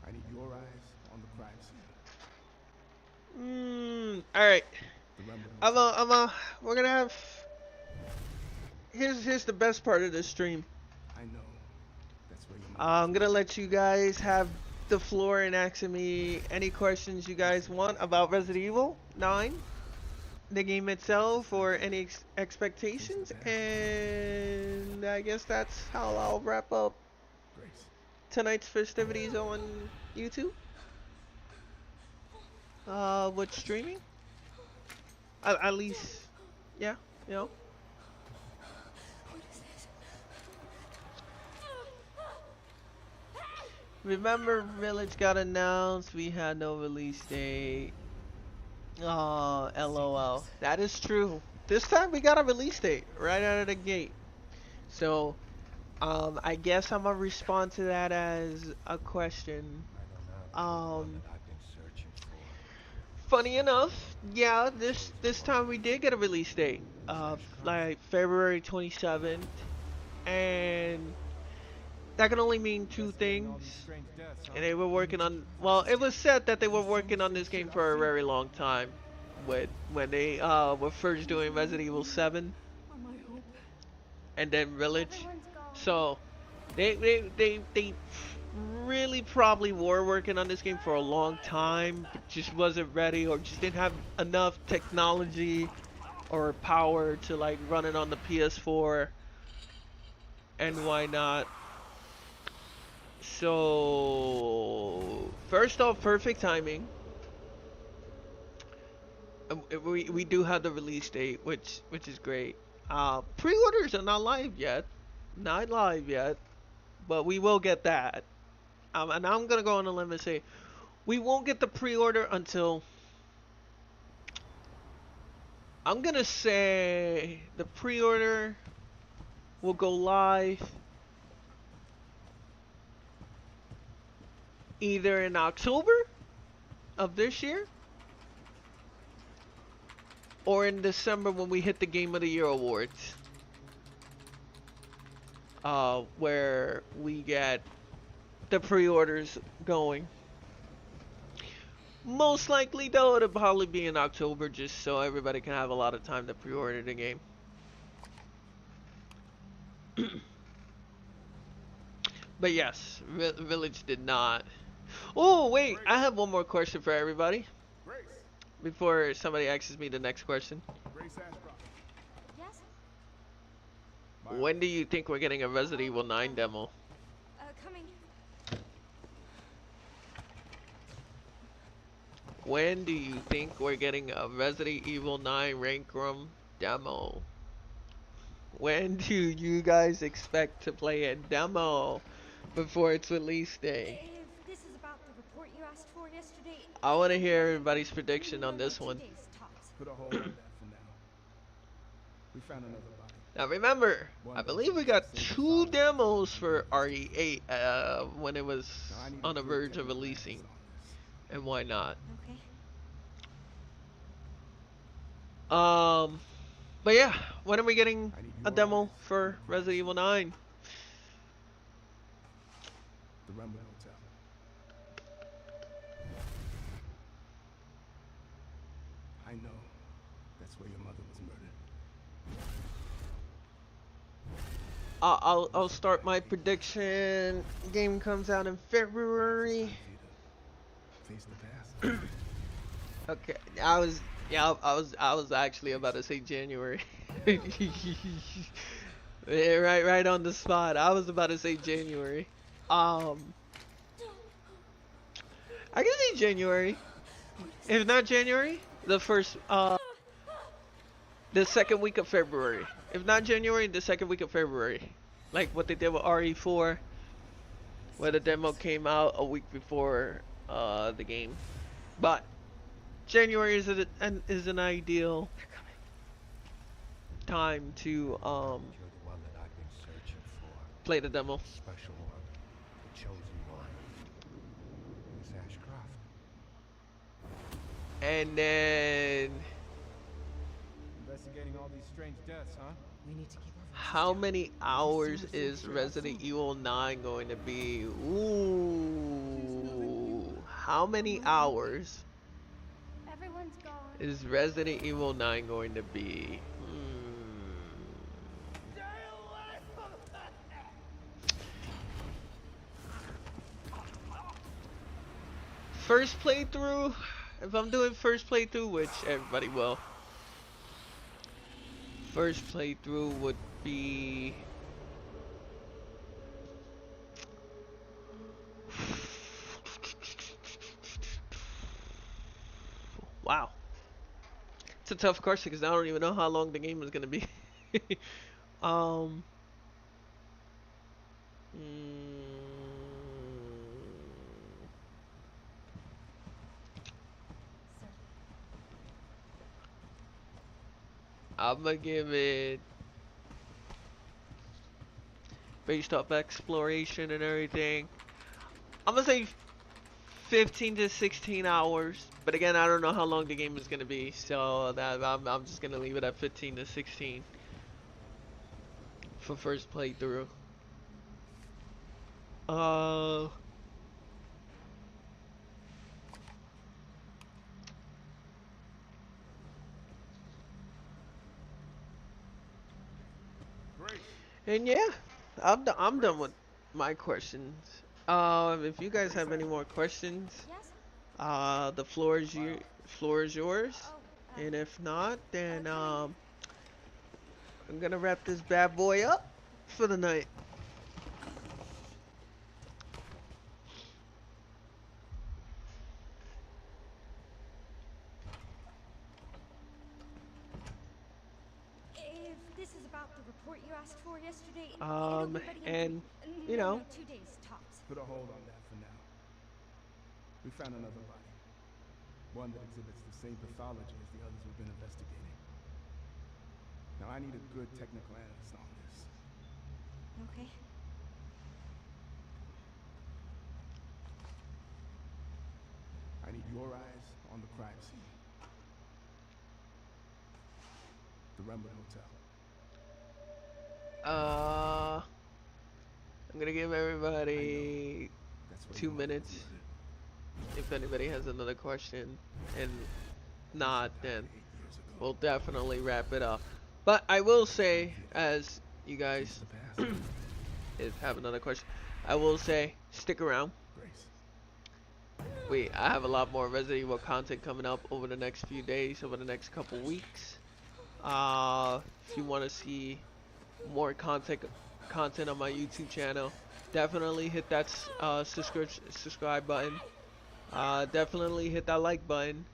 I need your eyes on the crime scene. All right. The Rumble. We're gonna have. Here's the best part of this stream. I know. That's where you're. I'm gonna let you guys have the floor and ask me any questions you guys want about Resident Evil 9, the game itself, or any expectations, and I guess that's how I'll wrap up Grace. tonight's festivities on YouTube. With streaming, at least, yeah, you know. Remember, Village got announced. We had no release date. Oh, LOL. That is true. This time we got a release date right out of the gate. So, I guess I'm gonna respond to that as a question. Funny enough, yeah, this time we did get a release date, like February 27th, and that can only mean two things. And they were working on, well, it was said that they were working on this game for a very long time, when they were first doing Resident Evil 7, and then Village. So they really probably were working on this game for a long time, but just wasn't ready, or just didn't have enough technology or power to like run it on the PS4 and why not. So first off, perfect timing. We do have the release date, which is great. Pre-orders are not live yet, but we will get that. And I'm gonna go on a limb and say we won't get the pre-order until, I'm gonna say the pre-order will go live either in October of this year or in December when we hit the Game of the Year awards, where we get the pre-orders going. Most likely though, it'll probably be in October, just so everybody can have a lot of time to pre-order the game. But yes, Village did not. Oh wait, I have one more question for everybody Grace. before somebody asks me the next question. Grace Ashcroft. Yes? When do you think we're getting a Resident Evil 9 demo? Coming. When do you think we're getting a Resident Evil 9 rank room demo? When do you guys expect to play a demo before its release day? If this is about the report you asked for yesterday, I want to hear everybody's prediction on this 2 one. days tops. Put a hold on that for now. We found another body. Now remember, I believe we got 2 demos for RE8 when it was Now I need on the a good verge of technical releasing, analyst on this. and why not? Okay. But yeah, when are we getting I need a your demo eyes for Resident Evil 9? The Rumble Hotel. I know. That's where your mother was murdered. I'll start my prediction. Game comes out in February. Face the past. Okay, I was actually about to say January. Yeah, right on the spot. I was about to say January. I can say January. If not January, the second week of February. If not January, the second week of February. Like what they did with RE4, where the demo came out a week before the game. But January is an ideal time to You're the one that I've been searching for. play the demo. Special one. The chosen one. Miss Ashcroft. And then Investigating all these strange deaths, huh? We need to keep our how many hours is Resident Evil 9 going to be? Ooh. How many hours Everyone's gone. is Resident Evil 9 going to be? First playthrough, if I'm doing first playthrough, which everybody will, first playthrough would be wow. It's a tough question because I don't even know how long the game is gonna be. I'm gonna give it, based off exploration and everything, I'm gonna say 15 to 16 hours. But again, I don't know how long the game is gonna be, so that I'm just gonna leave it at 15 to 16 for first playthrough. And yeah, I'm done with my questions. If you guys have any more questions, Yes? the floor is yours. Oh, And if not, then I'm gonna wrap this bad boy up for the night. if this is about the report you asked for yesterday, it'll be ready in And three- you no, know, no, 2 days tops. Put a hold on that for now. We found another body. One that exhibits the same pathology as the others we've been investigating. Now I need a good technical analyst on this. Okay. I need your eyes on the crime scene. The Rumble Hotel. I'm gonna give everybody That's where 2 your mother was minutes. murdered. If anybody has another question, and not, then 8 years ago. we'll definitely wrap it up. But I will say, as you guys The past. have another question, I will say, stick around. Grace. I have a lot more Resident Evil content coming up over the next few days, over the next couple weeks. If you want to see more content on my YouTube channel, definitely hit that subscribe button. Definitely hit that like button.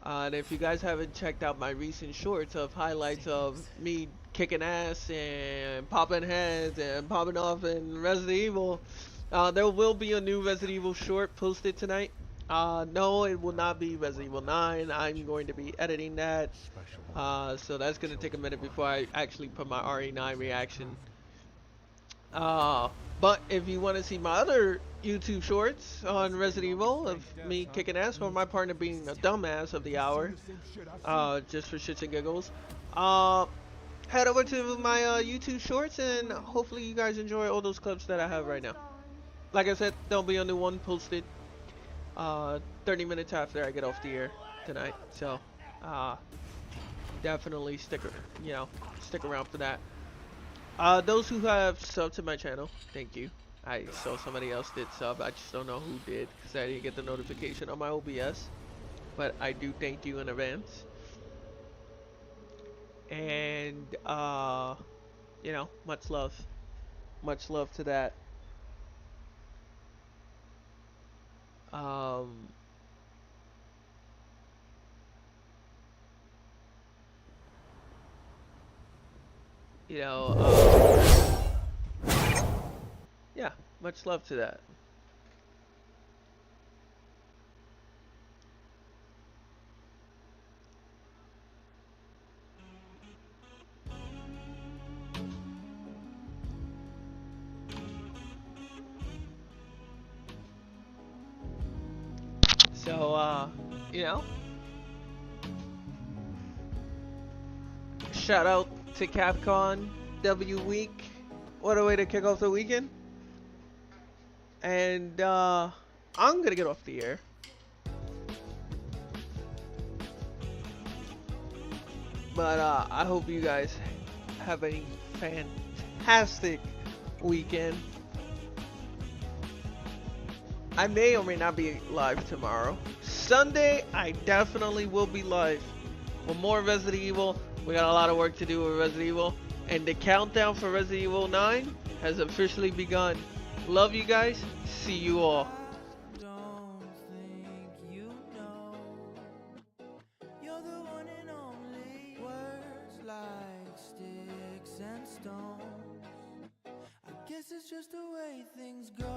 And if you guys haven't checked out my recent shorts of highlights of me kicking ass and popping heads and popping off in Resident Evil, there will be a new Resident Evil short posted tonight. No, it will not be Resident Evil 9. I'm going to be editing that. Special one. So that's going to take a minute before I actually put my RE9 reaction. But if you want to see my other YouTube shorts on Resident Evil of me kicking ass or my partner being a dumbass of the hour, just for shits and giggles, head over to my YouTube shorts and hopefully you guys enjoy all those clips that I have right now. Like I said, there'll be a new one posted 30 minutes after I get off the air tonight. So definitely stick around for that. Those who have subbed to my channel, thank you. I saw somebody else did sub. I just don't know who did because I didn't get the notification on my OBS. But I do thank you in advance. And much love. Much love to that. you know, yeah, much love to that. So, you know, shout out to Capcom W Week. What a way to kick off the weekend. And I'm gonna get off the air. But I hope you guys have a fantastic weekend. I may or may not be live tomorrow. Sunday, I definitely will be live with more Resident Evil. We got a lot of work to do with Resident Evil. And the countdown for Resident Evil 9 has officially begun. Love you guys. See you all. Don't think you know you're the one and only. Words like sticks and stones. I guess it's just the way things go.